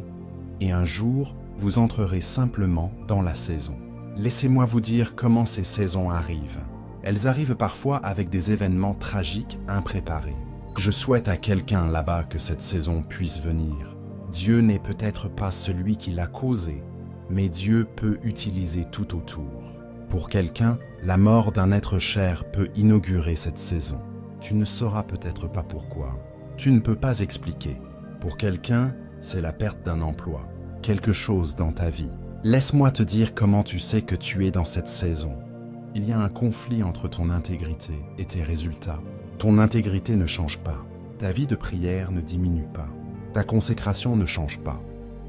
et un jour, vous entrerez simplement dans la saison. Laissez-moi vous dire comment ces saisons arrivent. Elles arrivent parfois avec des événements tragiques impréparés. Je souhaite à quelqu'un là-bas que cette saison puisse venir. Dieu n'est peut-être pas celui qui l'a causé, mais Dieu peut utiliser tout autour. Pour quelqu'un, la mort d'un être cher peut inaugurer cette saison. Tu ne sauras peut-être pas pourquoi. Tu ne peux pas expliquer. Pour quelqu'un, c'est la perte d'un emploi, quelque chose dans ta vie. Laisse-moi te dire comment tu sais que tu es dans cette saison. Il y a un conflit entre ton intégrité et tes résultats. Ton intégrité ne change pas. Ta vie de prière ne diminue pas. Ta consécration ne change pas.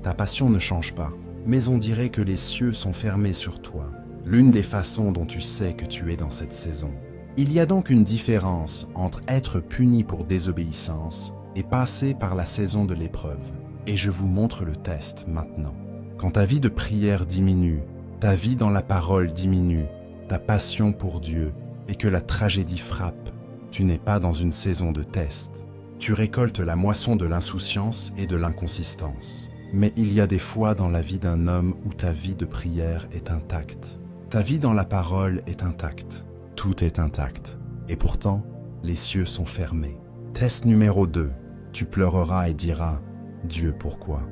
Ta passion ne change pas. Mais on dirait que les cieux sont fermés sur toi. L'une des façons dont tu sais que tu es dans cette saison. Il y a donc une différence entre être puni pour désobéissance et passer par la saison de l'épreuve. Et je vous montre le test maintenant. Quand ta vie de prière diminue, ta vie dans la parole diminue, ta passion pour Dieu et que la tragédie frappe, tu n'es pas dans une saison de test. Tu récoltes la moisson de l'insouciance et de l'inconsistance. Mais il y a des fois dans la vie d'un homme où ta vie de prière est intacte. Ta vie dans la parole est intacte. Tout est intact. Et pourtant, les cieux sont fermés. Test numéro 2. Tu pleureras et diras « Dieu, pourquoi ?»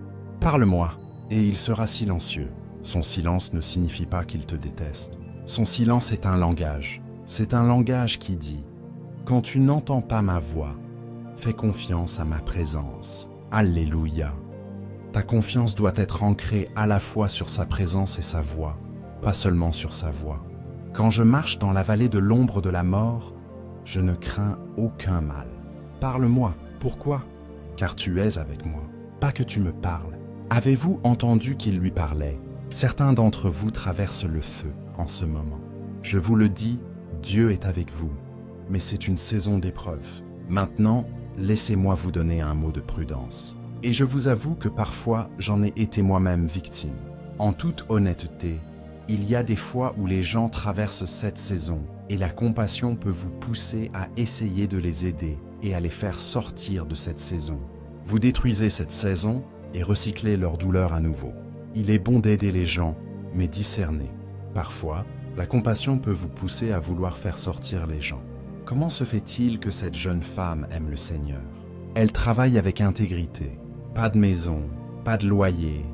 Parle-moi, et il sera silencieux. Son silence ne signifie pas qu'il te déteste. Son silence est un langage. C'est un langage qui dit « Quand tu n'entends pas ma voix, fais confiance à ma présence. Alléluia. » Ta confiance doit être ancrée à la fois sur sa présence et sa voix, pas seulement sur sa voix. Quand je marche dans la vallée de l'ombre de la mort, je ne crains aucun mal. Parle-moi. Pourquoi? Car tu es avec moi. Pas que tu me parles. Avez-vous entendu qu'il lui parlait? Certains d'entre vous traversent le feu en ce moment. Je vous le dis, Dieu est avec vous. Mais c'est une saison d'épreuve. Maintenant, laissez-moi vous donner un mot de prudence. Et je vous avoue que parfois, j'en ai été moi-même victime. En toute honnêteté, il y a des fois où les gens traversent cette saison et la compassion peut vous pousser à essayer de les aider et à les faire sortir de cette saison. Vous détruisez cette saison et recyclez leur douleur à nouveau. Il est bon d'aider les gens, mais discerner. Parfois, la compassion peut vous pousser à vouloir faire sortir les gens. Comment se fait-il que cette jeune femme aime le Seigneur? Elle travaille avec intégrité. Pas de maison, pas de loyer,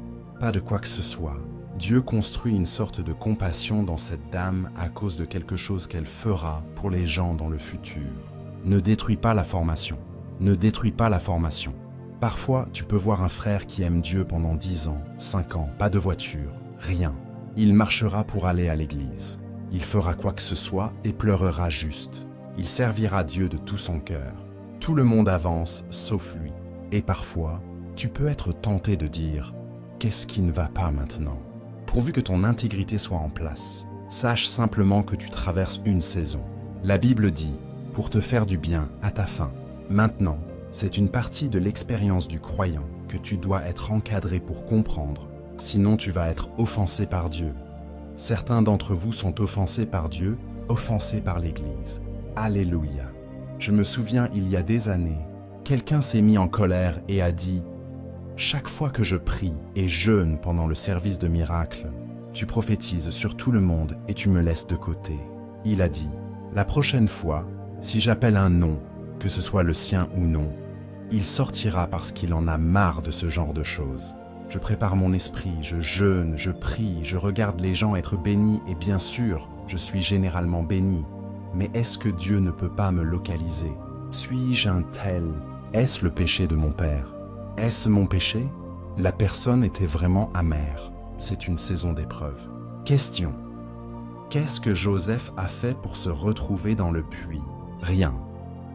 pas de quoi que ce soit. Dieu construit une sorte de compassion dans cette dame à cause de quelque chose qu'elle fera pour les gens dans le futur. Ne détruis pas la formation. Ne détruis pas la formation. Parfois, tu peux voir un frère qui aime Dieu pendant 10 ans, 5 ans, pas de voiture, rien. Il marchera pour aller à l'église. Il fera quoi que ce soit et pleurera juste. Il servira Dieu de tout son cœur. Tout le monde avance, sauf lui. Et parfois, tu peux être tenté de dire « Qu'est-ce qui ne va pas maintenant ?» Pourvu que ton intégrité soit en place, sache simplement que tu traverses une saison. La Bible dit « Pour te faire du bien à ta fin ». Maintenant, c'est une partie de l'expérience du croyant que tu dois être encadré pour comprendre, sinon tu vas être offensé par Dieu. Certains d'entre vous sont offensés par Dieu, offensés par l'Église. Alléluia. Je me souviens, il y a des années, quelqu'un s'est mis en colère et a dit « Chaque fois que je prie et jeûne pendant le service de miracle, tu prophétises sur tout le monde et tu me laisses de côté. » Il a dit « La prochaine fois, si j'appelle un nom, que ce soit le sien ou non, il sortira parce qu'il en a marre de ce genre de choses. Je prépare mon esprit, je jeûne, je prie, je regarde les gens être bénis et bien sûr, je suis généralement béni. Mais est-ce que Dieu ne peut pas me localiser? Suis-je un tel? Est-ce le péché de mon père? Est-ce mon péché? La personne était vraiment amère. C'est une saison d'épreuve. Question. Qu'est-ce que Joseph a fait pour se retrouver dans le puits? Rien.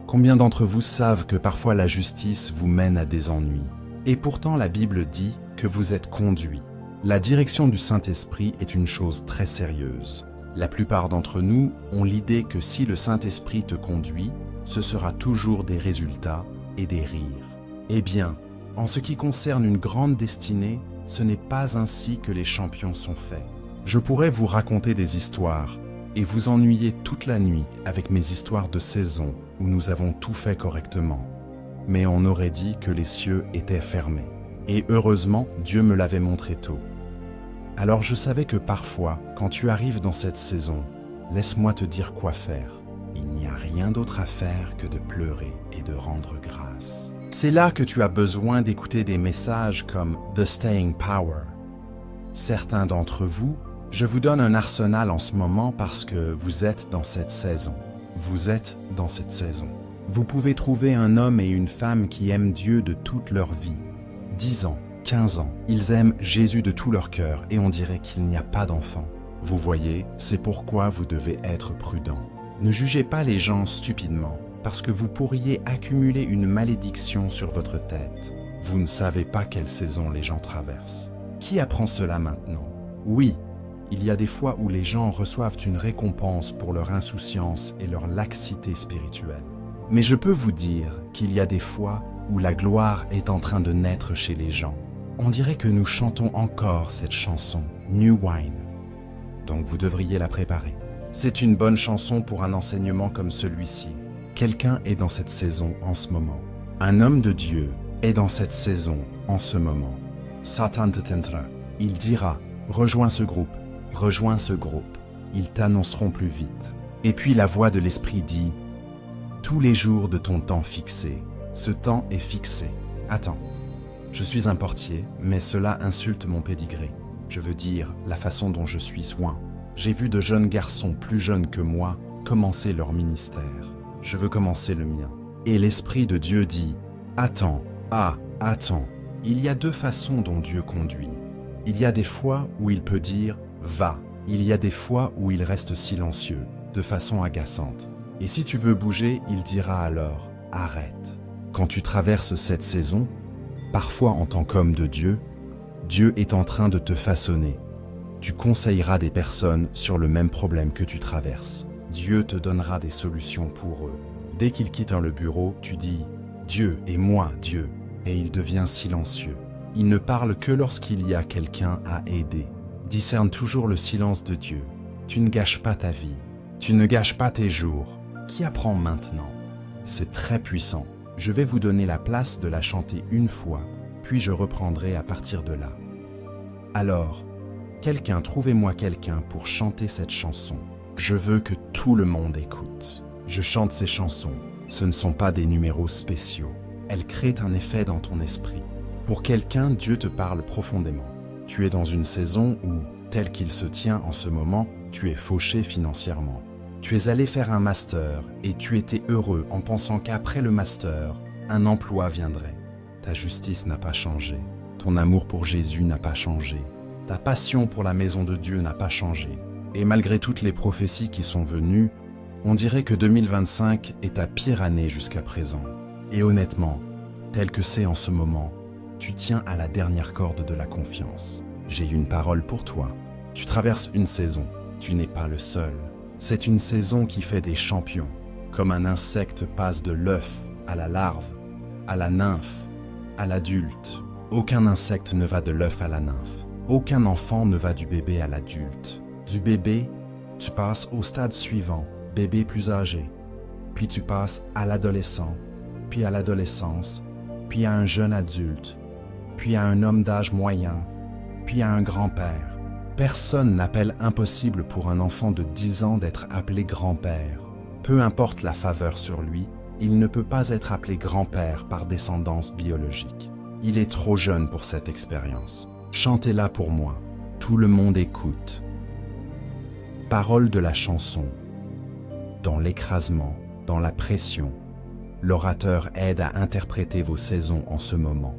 Combien d'entre vous savent que parfois la justice vous mène à des ennuis? Et pourtant la Bible dit que vous êtes conduits. La direction du Saint-Esprit est une chose très sérieuse. La plupart d'entre nous ont l'idée que si le Saint-Esprit te conduit, ce sera toujours des résultats et des rires. Eh bien, en ce qui concerne une grande destinée, ce n'est pas ainsi que les champions sont faits. Je pourrais vous raconter des histoires et vous ennuyer toute la nuit avec mes histoires de saison où nous avons tout fait correctement. Mais on aurait dit que les cieux étaient fermés. Et heureusement, Dieu me l'avait montré tôt. Alors je savais que parfois, quand tu arrives dans cette saison, laisse-moi te dire quoi faire. Il n'y a rien d'autre à faire que de pleurer et de rendre grâce. C'est là que tu as besoin d'écouter des messages comme The Staying Power. Certains d'entre vous, je vous donne un arsenal en ce moment parce que vous êtes dans cette saison. Vous êtes dans cette saison. Vous pouvez trouver un homme et une femme qui aiment Dieu de toute leur vie. 10 ans, 15 ans, ils aiment Jésus de tout leur cœur et on dirait qu'il n'y a pas d'enfant. Vous voyez, c'est pourquoi vous devez être prudent. Ne jugez pas les gens stupidement, parce que vous pourriez accumuler une malédiction sur votre tête. Vous ne savez pas quelle saison les gens traversent. Qui apprend cela maintenant? Oui, il y a des fois où les gens reçoivent une récompense pour leur insouciance et leur laxité spirituelle. Mais je peux vous dire qu'il y a des fois où la gloire est en train de naître chez les gens. On dirait que nous chantons encore cette chanson, New Wine. Donc vous devriez la préparer. C'est une bonne chanson pour un enseignement comme celui-ci. Quelqu'un est dans cette saison en ce moment. Un homme de Dieu est dans cette saison en ce moment. Satan te tentera. Il dira, rejoins ce groupe, rejoins ce groupe. Ils t'annonceront plus vite. Et puis la voix de l'Esprit dit, tous les jours de ton temps fixé, ce temps est fixé. Attends, je suis un portier, mais cela insulte mon pédigré. Je veux dire, la façon dont je suis soin. J'ai vu de jeunes garçons plus jeunes que moi commencer leur ministère. Je veux commencer le mien. Et l'Esprit de Dieu dit, attends, attends. Il y a 2 façons dont Dieu conduit. Il y a des fois où il peut dire, va. Il y a des fois où il reste silencieux, de façon agaçante. Et si tu veux bouger, il dira alors, arrête. Quand tu traverses cette saison, parfois en tant qu'homme de Dieu, Dieu est en train de te façonner. Tu conseilleras des personnes sur le même problème que tu traverses. Dieu te donnera des solutions pour eux. Dès qu'ils quittent le bureau, tu dis « Dieu et moi, Dieu » et il devient silencieux. Il ne parle que lorsqu'il y a quelqu'un à aider. Discerne toujours le silence de Dieu. Tu ne gâches pas ta vie. Tu ne gâches pas tes jours. Qui apprend maintenant? C'est très puissant. Je vais vous donner la place de la chanter une fois, puis je reprendrai à partir de là. Alors, trouvez-moi quelqu'un pour chanter cette chanson. Je veux que tout le monde écoute. Je chante ces chansons. Ce ne sont pas des numéros spéciaux. Elles créent un effet dans ton esprit. Pour quelqu'un, Dieu te parle profondément. Tu es dans une saison où, tel qu'il se tient en ce moment, tu es fauché financièrement. Tu es allé faire un master et tu étais heureux en pensant qu'après le master, un emploi viendrait. Ta justice n'a pas changé. Ton amour pour Jésus n'a pas changé. Ta passion pour la maison de Dieu n'a pas changé. Et malgré toutes les prophéties qui sont venues, on dirait que 2025 est ta pire année jusqu'à présent. Et honnêtement, tel que c'est en ce moment, tu tiens à la dernière corde de la confiance. J'ai une parole pour toi. Tu traverses une saison. Tu n'es pas le seul. C'est une saison qui fait des champions. Comme un insecte passe de l'œuf à la larve, à la nymphe, à l'adulte. Aucun insecte ne va de l'œuf à la nymphe. Aucun enfant ne va du bébé à l'adulte. Du bébé, tu passes au stade suivant, bébé plus âgé. Puis tu passes à l'adolescent, puis à l'adolescence, puis à un jeune adulte, puis à un homme d'âge moyen, puis à un grand-père. Personne n'appelle impossible pour un enfant de 10 ans d'être appelé grand-père. Peu importe la faveur sur lui, il ne peut pas être appelé grand-père par descendance biologique. Il est trop jeune pour cette expérience. Chantez-la pour moi. Tout le monde écoute. Paroles de la chanson. Dans l'écrasement, dans la pression, l'orateur aide à interpréter vos saisons en ce moment.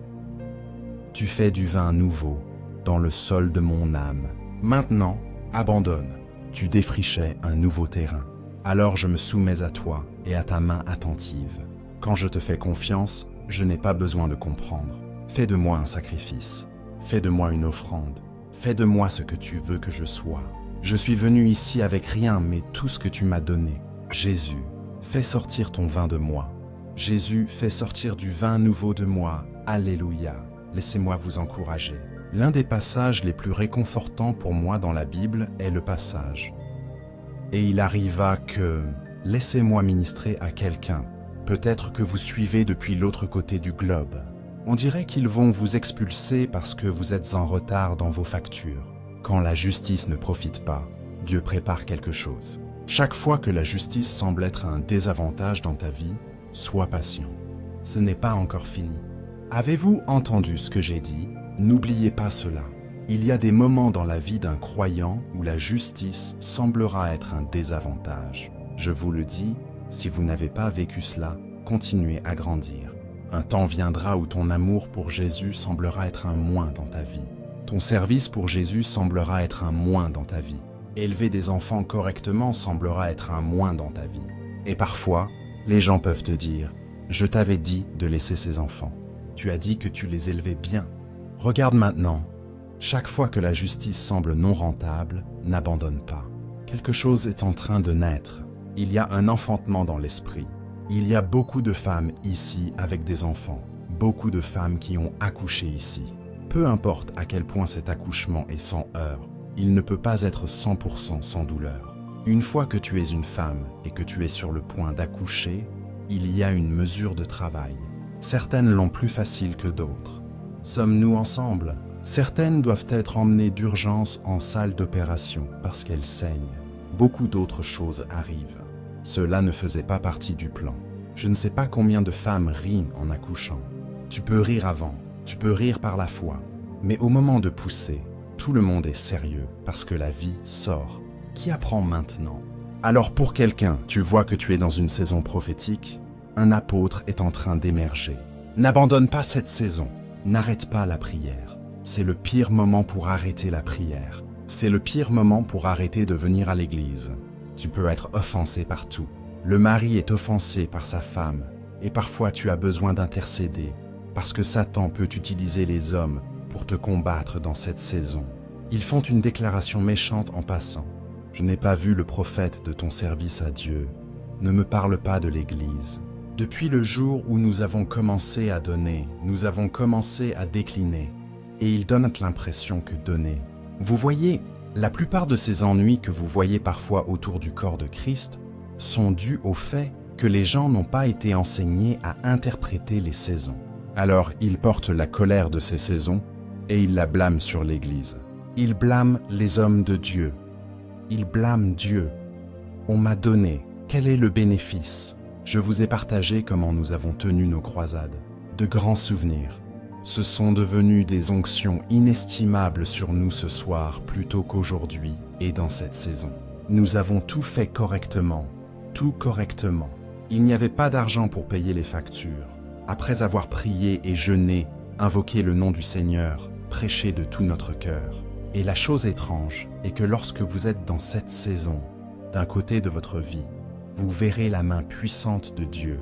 Tu fais du vin nouveau dans le sol de mon âme. Maintenant, abandonne. Tu défrichais un nouveau terrain. Alors je me soumets à toi et à ta main attentive. Quand je te fais confiance, je n'ai pas besoin de comprendre. Fais de moi un sacrifice. Fais de moi une offrande. Fais de moi ce que tu veux que je sois. Je suis venu ici avec rien, mais tout ce que tu m'as donné. Jésus, fais sortir ton vin de moi. Jésus, fais sortir du vin nouveau de moi. Alléluia. Laissez-moi vous encourager. L'un des passages les plus réconfortants pour moi dans la Bible est le passage. Et il arriva que, laissez-moi ministrer à quelqu'un. Peut-être que vous suivez depuis l'autre côté du globe. On dirait qu'ils vont vous expulser parce que vous êtes en retard dans vos factures. Quand la justice ne profite pas, Dieu prépare quelque chose. Chaque fois que la justice semble être un désavantage dans ta vie, sois patient. Ce n'est pas encore fini. Avez-vous entendu ce que j'ai dit? N'oubliez pas cela. Il y a des moments dans la vie d'un croyant où la justice semblera être un désavantage. Je vous le dis, si vous n'avez pas vécu cela, continuez à grandir. Un temps viendra où ton amour pour Jésus semblera être un moins dans ta vie. Ton service pour Jésus semblera être un moins dans ta vie. Élever des enfants correctement semblera être un moins dans ta vie. Et parfois, les gens peuvent te dire « Je t'avais dit de laisser ces enfants. Tu as dit que tu les élevais bien. » Regarde maintenant. Chaque fois que la justice semble non rentable, n'abandonne pas. Quelque chose est en train de naître. Il y a un enfantement dans l'esprit. Il y a beaucoup de femmes ici avec des enfants. Beaucoup de femmes qui ont accouché ici. Peu importe à quel point cet accouchement est sans heurts, il ne peut pas être 100% sans douleur. Une fois que tu es une femme et que tu es sur le point d'accoucher, il y a une mesure de travail. Certaines l'ont plus facile que d'autres. Sommes-nous ensemble? Certaines doivent être emmenées d'urgence en salle d'opération parce qu'elles saignent. Beaucoup d'autres choses arrivent. Cela ne faisait pas partie du plan. Je ne sais pas combien de femmes rient en accouchant. Tu peux rire avant, tu peux rire par la foi. Mais au moment de pousser, tout le monde est sérieux parce que la vie sort. Qui apprend maintenant? Alors pour quelqu'un, tu vois que tu es dans une saison prophétique, un apôtre est en train d'émerger. N'abandonne pas cette saison, n'arrête pas la prière. C'est le pire moment pour arrêter la prière. C'est le pire moment pour arrêter de venir à l'église. Tu peux être offensé par tout. Le mari est offensé par sa femme. Et parfois tu as besoin d'intercéder, parce que Satan peut utiliser les hommes pour te combattre dans cette saison. Ils font une déclaration méchante en passant. Je n'ai pas vu le prophète de ton service à Dieu. Ne me parle pas de l'église. Depuis le jour où nous avons commencé à donner, nous avons commencé à décliner. Et ils donnent l'impression que donner. Vous voyez, la plupart de ces ennuis que vous voyez parfois autour du corps de Christ sont dus au fait que les gens n'ont pas été enseignés à interpréter les saisons. Alors ils portent la colère de ces saisons et ils la blâment sur l'Église. Ils blâment les hommes de Dieu. Ils blâment Dieu. On m'a donné. Quel est le bénéfice? Je vous ai partagé comment nous avons tenu nos croisades. De grands souvenirs. Ce sont devenus des onctions inestimables sur nous ce soir plutôt qu'aujourd'hui et dans cette saison. Nous avons tout fait correctement, tout correctement. Il n'y avait pas d'argent pour payer les factures. Après avoir prié et jeûné, invoqué le nom du Seigneur, prêché de tout notre cœur. Et la chose étrange est que lorsque vous êtes dans cette saison, d'un côté de votre vie, vous verrez la main puissante de Dieu,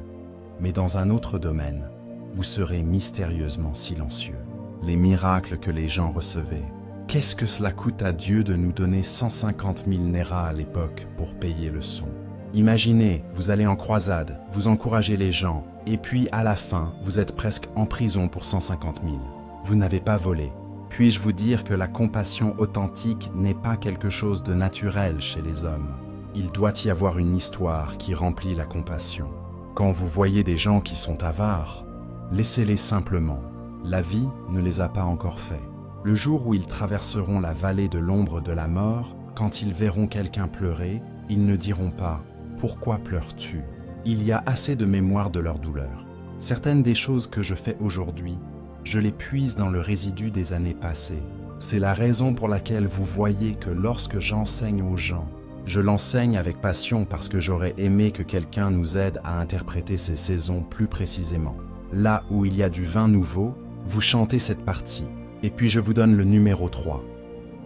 mais dans un autre domaine, vous serez mystérieusement silencieux. Les miracles que les gens recevaient. Qu'est-ce que cela coûte à Dieu de nous donner 150 000 néras à l'époque pour payer le son? Imaginez, vous allez en croisade, vous encouragez les gens, et puis à la fin, vous êtes presque en prison pour 150 000. Vous n'avez pas volé. Puis-je vous dire que la compassion authentique n'est pas quelque chose de naturel chez les hommes? Il doit y avoir une histoire qui remplit la compassion. Quand vous voyez des gens qui sont avares, laissez-les simplement. La vie ne les a pas encore fait. Le jour où ils traverseront la vallée de l'ombre de la mort, quand ils verront quelqu'un pleurer, ils ne diront pas « Pourquoi pleures-tu » Il y a assez de mémoire de leur douleur. Certaines des choses que je fais aujourd'hui, je les puise dans le résidu des années passées. C'est la raison pour laquelle vous voyez que lorsque j'enseigne aux gens, je l'enseigne avec passion parce que j'aurais aimé que quelqu'un nous aide à interpréter ces saisons plus précisément. Là où il y a du vin nouveau, vous chantez cette partie. Et puis je vous donne le numéro 3.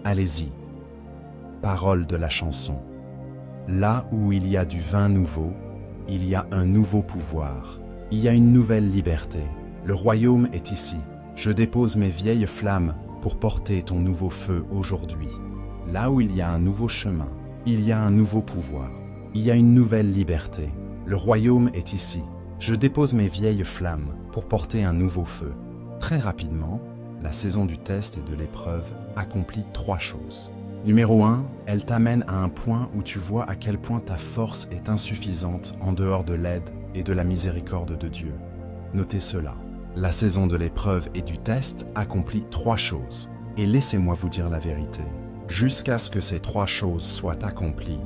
Allez-y. Parole de la chanson. Là où il y a du vin nouveau, il y a un nouveau pouvoir. Il y a une nouvelle liberté. Le royaume est ici. Je dépose mes vieilles flammes pour porter ton nouveau feu aujourd'hui. Là où il y a un nouveau chemin, il y a un nouveau pouvoir. Il y a une nouvelle liberté. Le royaume est ici. Je dépose mes vieilles flammes pour porter un nouveau feu. Très rapidement, la saison du test et de l'épreuve accomplit 3 choses. Numéro 1, elle t'amène à un point où tu vois à quel point ta force est insuffisante en dehors de l'aide et de la miséricorde de Dieu. Notez cela. La saison de l'épreuve et du test accomplit 3 choses. Et laissez-moi vous dire la vérité. Jusqu'à ce que ces 3 choses soient accomplies,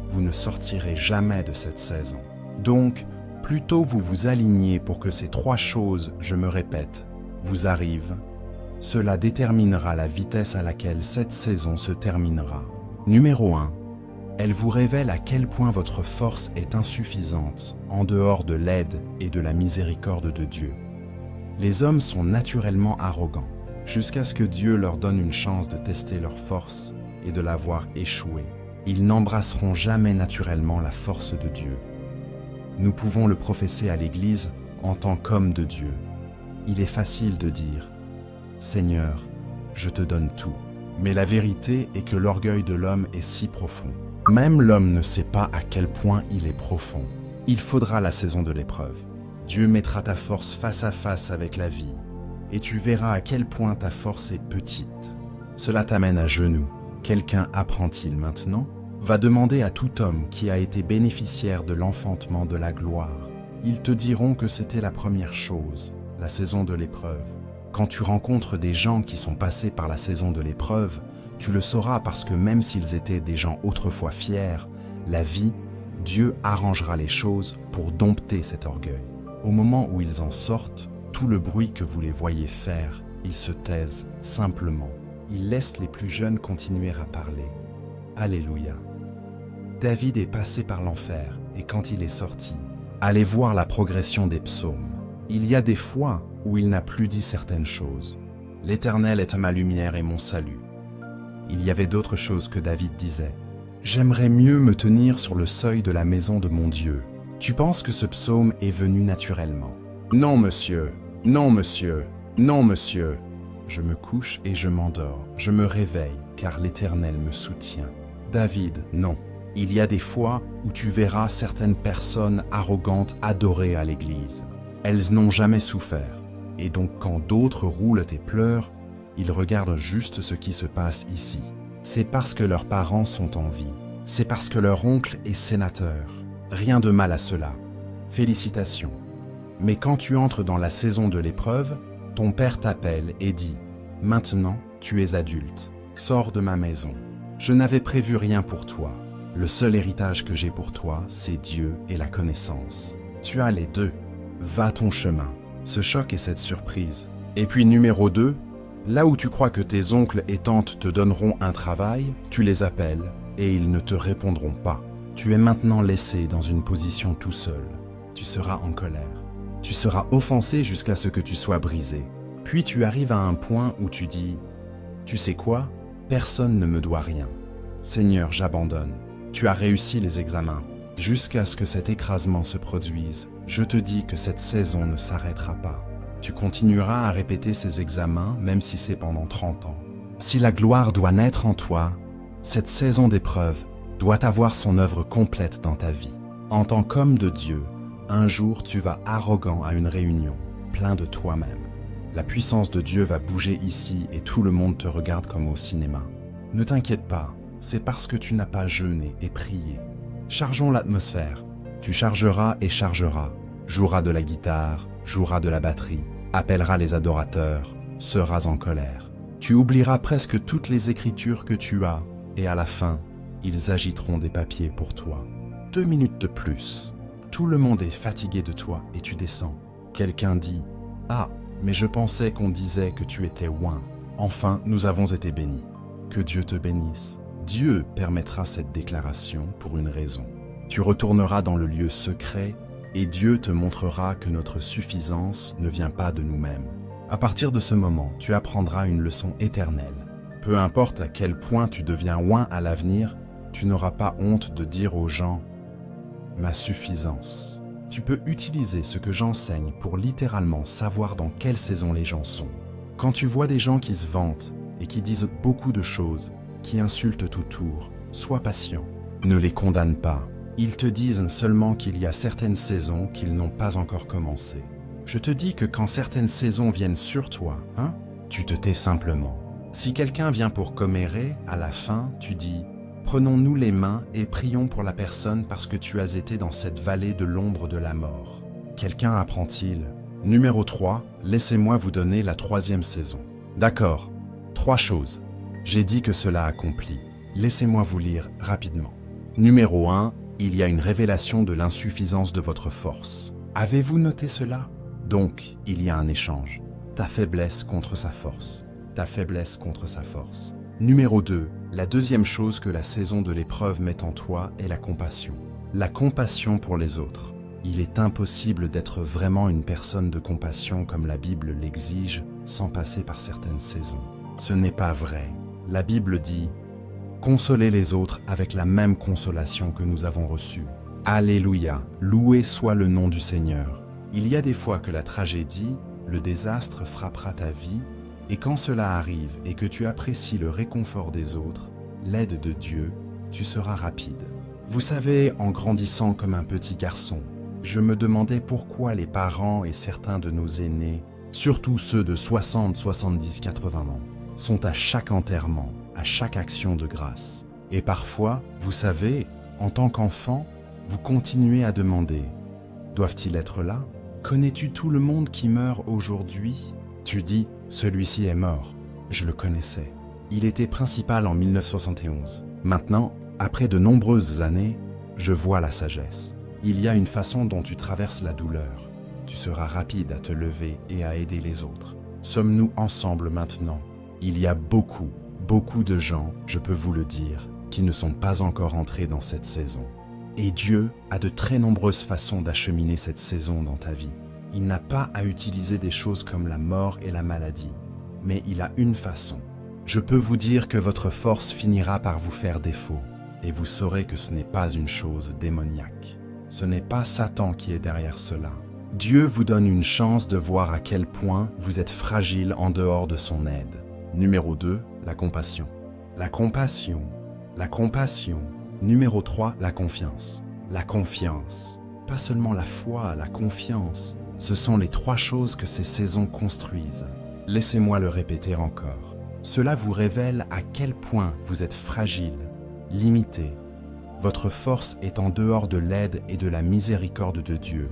vous ne sortirez jamais de cette saison. Donc, plutôt vous vous alignez pour que ces 3 choses, je me répète, vous arrivent. Cela déterminera la vitesse à laquelle cette saison se terminera. Numéro 1. Elle vous révèle à quel point votre force est insuffisante en dehors de l'aide et de la miséricorde de Dieu. Les hommes sont naturellement arrogants, jusqu'à ce que Dieu leur donne une chance de tester leur force et de la voir échouer. Ils n'embrasseront jamais naturellement la force de Dieu. Nous pouvons le professer à l'Église en tant qu'homme de Dieu. Il est facile de dire « Seigneur, je te donne tout ». Mais la vérité est que l'orgueil de l'homme est si profond. Même l'homme ne sait pas à quel point il est profond. Il faudra la saison de l'épreuve. Dieu mettra ta force face à face avec la vie, et tu verras à quel point ta force est petite. Cela t'amène à genoux. Quelqu'un apprend-il maintenant? Va demander à tout homme qui a été bénéficiaire de l'enfantement de la gloire. Ils te diront que c'était la première chose, la saison de l'épreuve. Quand tu rencontres des gens qui sont passés par la saison de l'épreuve, tu le sauras parce que même s'ils étaient des gens autrefois fiers, la vie, Dieu arrangera les choses pour dompter cet orgueil. Au moment où ils en sortent, tout le bruit que vous les voyez faire, ils se taisent simplement. Ils laissent les plus jeunes continuer à parler. Alléluia. David est passé par l'enfer et quand il est sorti, allez voir la progression des psaumes. Il y a des fois où il n'a plus dit certaines choses. L'Éternel est ma lumière et mon salut. Il y avait d'autres choses que David disait. J'aimerais mieux me tenir sur le seuil de la maison de mon Dieu. Tu penses que ce psaume est venu naturellement? Non, monsieur. Non, monsieur. Non, monsieur. Je me couche et je m'endors. Je me réveille, car l'Éternel me soutient. David, non. Il y a des fois où tu verras certaines personnes arrogantes adorer à l'église. Elles n'ont jamais souffert. Et donc quand d'autres roulent et pleurent, ils regardent juste ce qui se passe ici. C'est parce que leurs parents sont en vie. C'est parce que leur oncle est sénateur. Rien de mal à cela. Félicitations. Mais quand tu entres dans la saison de l'épreuve, ton père t'appelle et dit « Maintenant, tu es adulte. Sors de ma maison. Je n'avais prévu rien pour toi. Le seul héritage que j'ai pour toi, c'est Dieu et la connaissance. Tu as les deux. Va ton chemin. » Ce choc et cette surprise. Et puis numéro 2, là où tu crois que tes oncles et tantes te donneront un travail, tu les appelles et ils ne te répondront pas. Tu es maintenant laissé dans une position tout seul. Tu seras en colère. Tu seras offensé jusqu'à ce que tu sois brisé. Puis tu arrives à un point où tu dis « Tu sais quoi? Personne ne me doit rien. Seigneur, j'abandonne. Tu as réussi les examens. Jusqu'à ce que cet écrasement se produise, je te dis que cette saison ne s'arrêtera pas. Tu continueras à répéter ces examens même si c'est pendant 30 ans. Si la gloire doit naître en toi, cette saison d'épreuve doit avoir son œuvre complète dans ta vie. En tant qu'homme de Dieu, un jour tu vas arrogant à une réunion, plein de toi-même. La puissance de Dieu va bouger ici et tout le monde te regarde comme au cinéma. Ne t'inquiète pas, c'est parce que tu n'as pas jeûné et prié. Chargeons l'atmosphère. Tu chargeras et chargeras, joueras de la guitare, joueras de la batterie, appelleras les adorateurs, seras en colère. Tu oublieras presque toutes les écritures que tu as et à la fin, ils agiteront des papiers pour toi. 2 minutes de plus. Tout le monde est fatigué de toi et tu descends. Quelqu'un dit « Ah, mais je pensais qu'on disait que tu étais oint. Enfin, nous avons été bénis. Que Dieu te bénisse. » Dieu permettra cette déclaration pour une raison. Tu retourneras dans le lieu secret et Dieu te montrera que notre suffisance ne vient pas de nous-mêmes. À partir de ce moment, tu apprendras une leçon éternelle. Peu importe à quel point tu deviens oint à l'avenir, tu n'auras pas honte de dire aux gens « ma suffisance ». Tu peux utiliser ce que j'enseigne pour littéralement savoir dans quelle saison les gens sont. Quand tu vois des gens qui se vantent et qui disent beaucoup de choses, qui insultent autour, sois patient. Ne les condamne pas. Ils te disent seulement qu'il y a certaines saisons qu'ils n'ont pas encore commencé. Je te dis que quand certaines saisons viennent sur toi, tu te tais simplement. Si quelqu'un vient pour commérer, à la fin, tu dis « Prenons-nous les mains et prions pour la personne parce que tu as été dans cette vallée de l'ombre de la mort. » Quelqu'un apprend-il? Numéro 3, laissez-moi vous donner la 3e saison. D'accord, 3 choses. J'ai dit que cela accomplit. Laissez-moi vous lire rapidement. Numéro 1, il y a une révélation de l'insuffisance de votre force. Avez-vous noté cela? Donc, il y a un échange. Ta faiblesse contre sa force. Ta faiblesse contre sa force. Numéro 2, la deuxième chose que la saison de l'épreuve met en toi est la compassion. La compassion pour les autres. Il est impossible d'être vraiment une personne de compassion comme la Bible l'exige sans passer par certaines saisons. Ce n'est pas vrai. La Bible dit « Consolez les autres avec la même consolation que nous avons reçue. » Alléluia, loué soit le nom du Seigneur. Il y a des fois que la tragédie, le désastre frappera ta vie, et quand cela arrive et que tu apprécies le réconfort des autres, l'aide de Dieu, tu seras rapide. Vous savez, en grandissant comme un petit garçon, je me demandais pourquoi les parents et certains de nos aînés, surtout ceux de 60, 70, 80 ans, sont à chaque enterrement, à chaque action de grâce. Et parfois, vous savez, en tant qu'enfant, vous continuez à demander « Doivent-ils être là? Connais-tu tout le monde qui meurt aujourd'hui ?» Tu dis « Celui-ci est mort. Je le connaissais. Il était principal en 1971. Maintenant, après de nombreuses années, je vois la sagesse. Il y a une façon dont tu traverses la douleur. Tu seras rapide à te lever et à aider les autres. Sommes-nous ensemble maintenant? Il y a beaucoup de gens, je peux vous le dire, qui ne sont pas encore entrés dans cette saison. Et Dieu a de très nombreuses façons d'acheminer cette saison dans ta vie. Il n'a pas à utiliser des choses comme la mort et la maladie, mais il a une façon. Je peux vous dire que votre force finira par vous faire défaut, et vous saurez que ce n'est pas une chose démoniaque. Ce n'est pas Satan qui est derrière cela. Dieu vous donne une chance de voir à quel point vous êtes fragile en dehors de son aide. Numéro 2, la compassion. La compassion. La compassion. Numéro 3, la confiance. La confiance. Pas seulement la foi, la confiance. Ce sont les 3 choses que ces saisons construisent. Laissez-moi le répéter encore. Cela vous révèle à quel point vous êtes fragile, limité. Votre force est en dehors de l'aide et de la miséricorde de Dieu.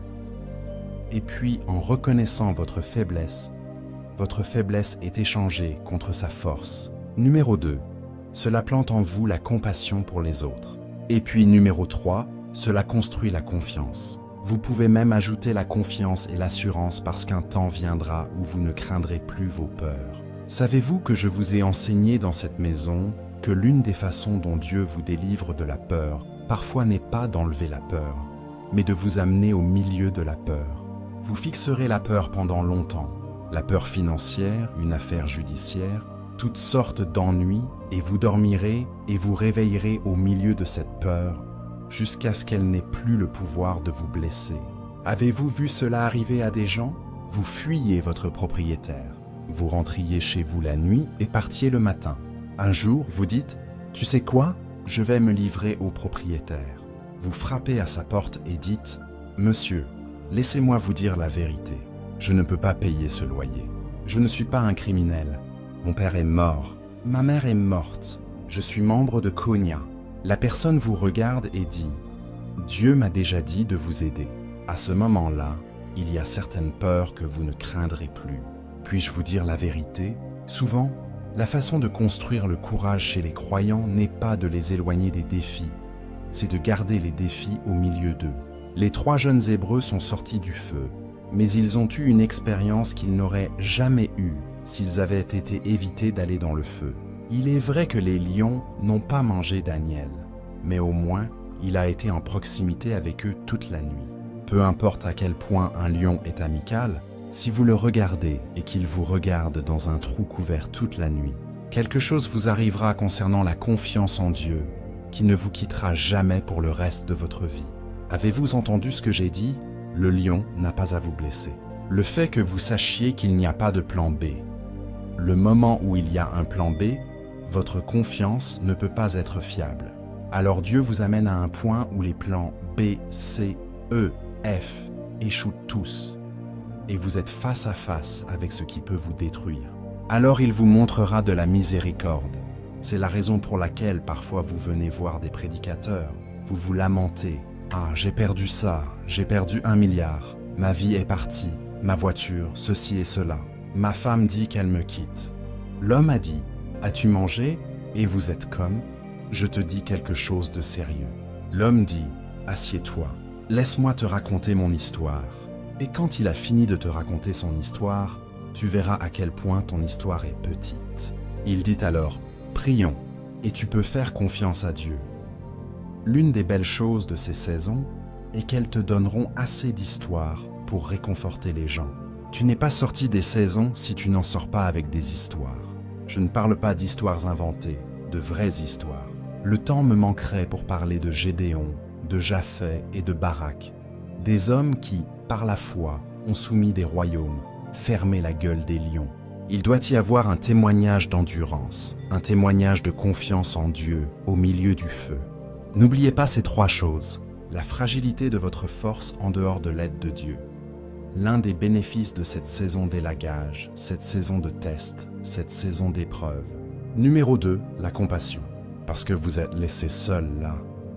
Et puis, en reconnaissant votre faiblesse est échangée contre sa force. Numéro 2, cela plante en vous la compassion pour les autres. Et puis numéro 3, cela construit la confiance. Vous pouvez même ajouter la confiance et l'assurance parce qu'un temps viendra où vous ne craindrez plus vos peurs. Savez-vous que je vous ai enseigné dans cette maison que l'une des façons dont Dieu vous délivre de la peur, parfois n'est pas d'enlever la peur, mais de vous amener au milieu de la peur. Vous fixerez la peur pendant longtemps. La peur financière, une affaire judiciaire, toutes sortes d'ennuis, et vous dormirez et vous réveillerez au milieu de cette peur jusqu'à ce qu'elle n'ait plus le pouvoir de vous blesser. Avez-vous vu cela arriver à des gens? Vous fuyiez votre propriétaire. Vous rentriez chez vous la nuit et partiez le matin. Un jour, vous dites « Tu sais quoi? Je vais me livrer au propriétaire. » Vous frappez à sa porte et dites « Monsieur, laissez-moi vous dire la vérité. Je ne peux pas payer ce loyer. Je ne suis pas un criminel. Mon père est mort. Ma mère est morte. Je suis membre de Konya. » La personne vous regarde et dit « Dieu m'a déjà dit de vous aider. » À ce moment-là, il y a certaines peurs que vous ne craindrez plus. Puis-je vous dire la vérité? Souvent, la façon de construire le courage chez les croyants n'est pas de les éloigner des défis, c'est de garder les défis au milieu d'eux. Les 3 jeunes Hébreux sont sortis du feu, mais ils ont eu une expérience qu'ils n'auraient jamais eue s'ils avaient été évités d'aller dans le feu. Il est vrai que les lions n'ont pas mangé Daniel, mais au moins, il a été en proximité avec eux toute la nuit. Peu importe à quel point un lion est amical, si vous le regardez et qu'il vous regarde dans un trou couvert toute la nuit, quelque chose vous arrivera concernant la confiance en Dieu qui ne vous quittera jamais pour le reste de votre vie. Avez-vous entendu ce que j'ai dit? Le lion n'a pas à vous blesser. Le fait que vous sachiez qu'il n'y a pas de plan B. Le moment où il y a un plan B, votre confiance ne peut pas être fiable. Alors Dieu vous amène à un point où les plans B, C, E, F échouent tous. Et vous êtes face à face avec ce qui peut vous détruire. Alors il vous montrera de la miséricorde. C'est la raison pour laquelle parfois vous venez voir des prédicateurs. Vous vous lamentez. « Ah, j'ai perdu ça, j'ai perdu 1 milliard. Ma vie est partie, ma voiture, ceci et cela. Ma femme dit qu'elle me quitte. » L'homme a dit « As-tu mangé ?» Et vous êtes comme « Je te dis quelque chose de sérieux. L'homme dit, assieds-toi, laisse-moi te raconter mon histoire. Et quand il a fini de te raconter son histoire, tu verras à quel point ton histoire est petite. Il dit alors, prions, et tu peux faire confiance à Dieu. L'une des belles choses de ces saisons est qu'elles te donneront assez d'histoires pour réconforter les gens. Tu n'es pas sorti des saisons si tu n'en sors pas avec des histoires. Je ne parle pas d'histoires inventées, de vraies histoires. Le temps me manquerait pour parler de Gédéon, de Japheth et de Barak, des hommes qui, par la foi, ont soumis des royaumes, fermé la gueule des lions. Il doit y avoir un témoignage d'endurance, un témoignage de confiance en Dieu au milieu du feu. N'oubliez pas ces trois choses, la fragilité de votre force en dehors de l'aide de Dieu. L'un des bénéfices de cette saison d'élagage, cette saison de test, cette saison d'épreuve. Numéro 2, la compassion. Parce que vous êtes laissé seul là.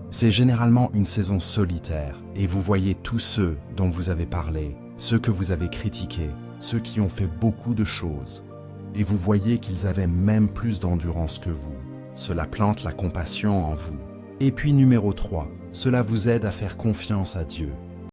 C'est généralement une saison solitaire et vous voyez tous ceux dont vous avez parlé, ceux que vous avez critiqués, ceux qui ont fait beaucoup de choses. Et vous voyez qu'ils avaient même plus d'endurance que vous. Cela plante la compassion en vous. Et puis numéro 3, cela vous aide à faire confiance à Dieu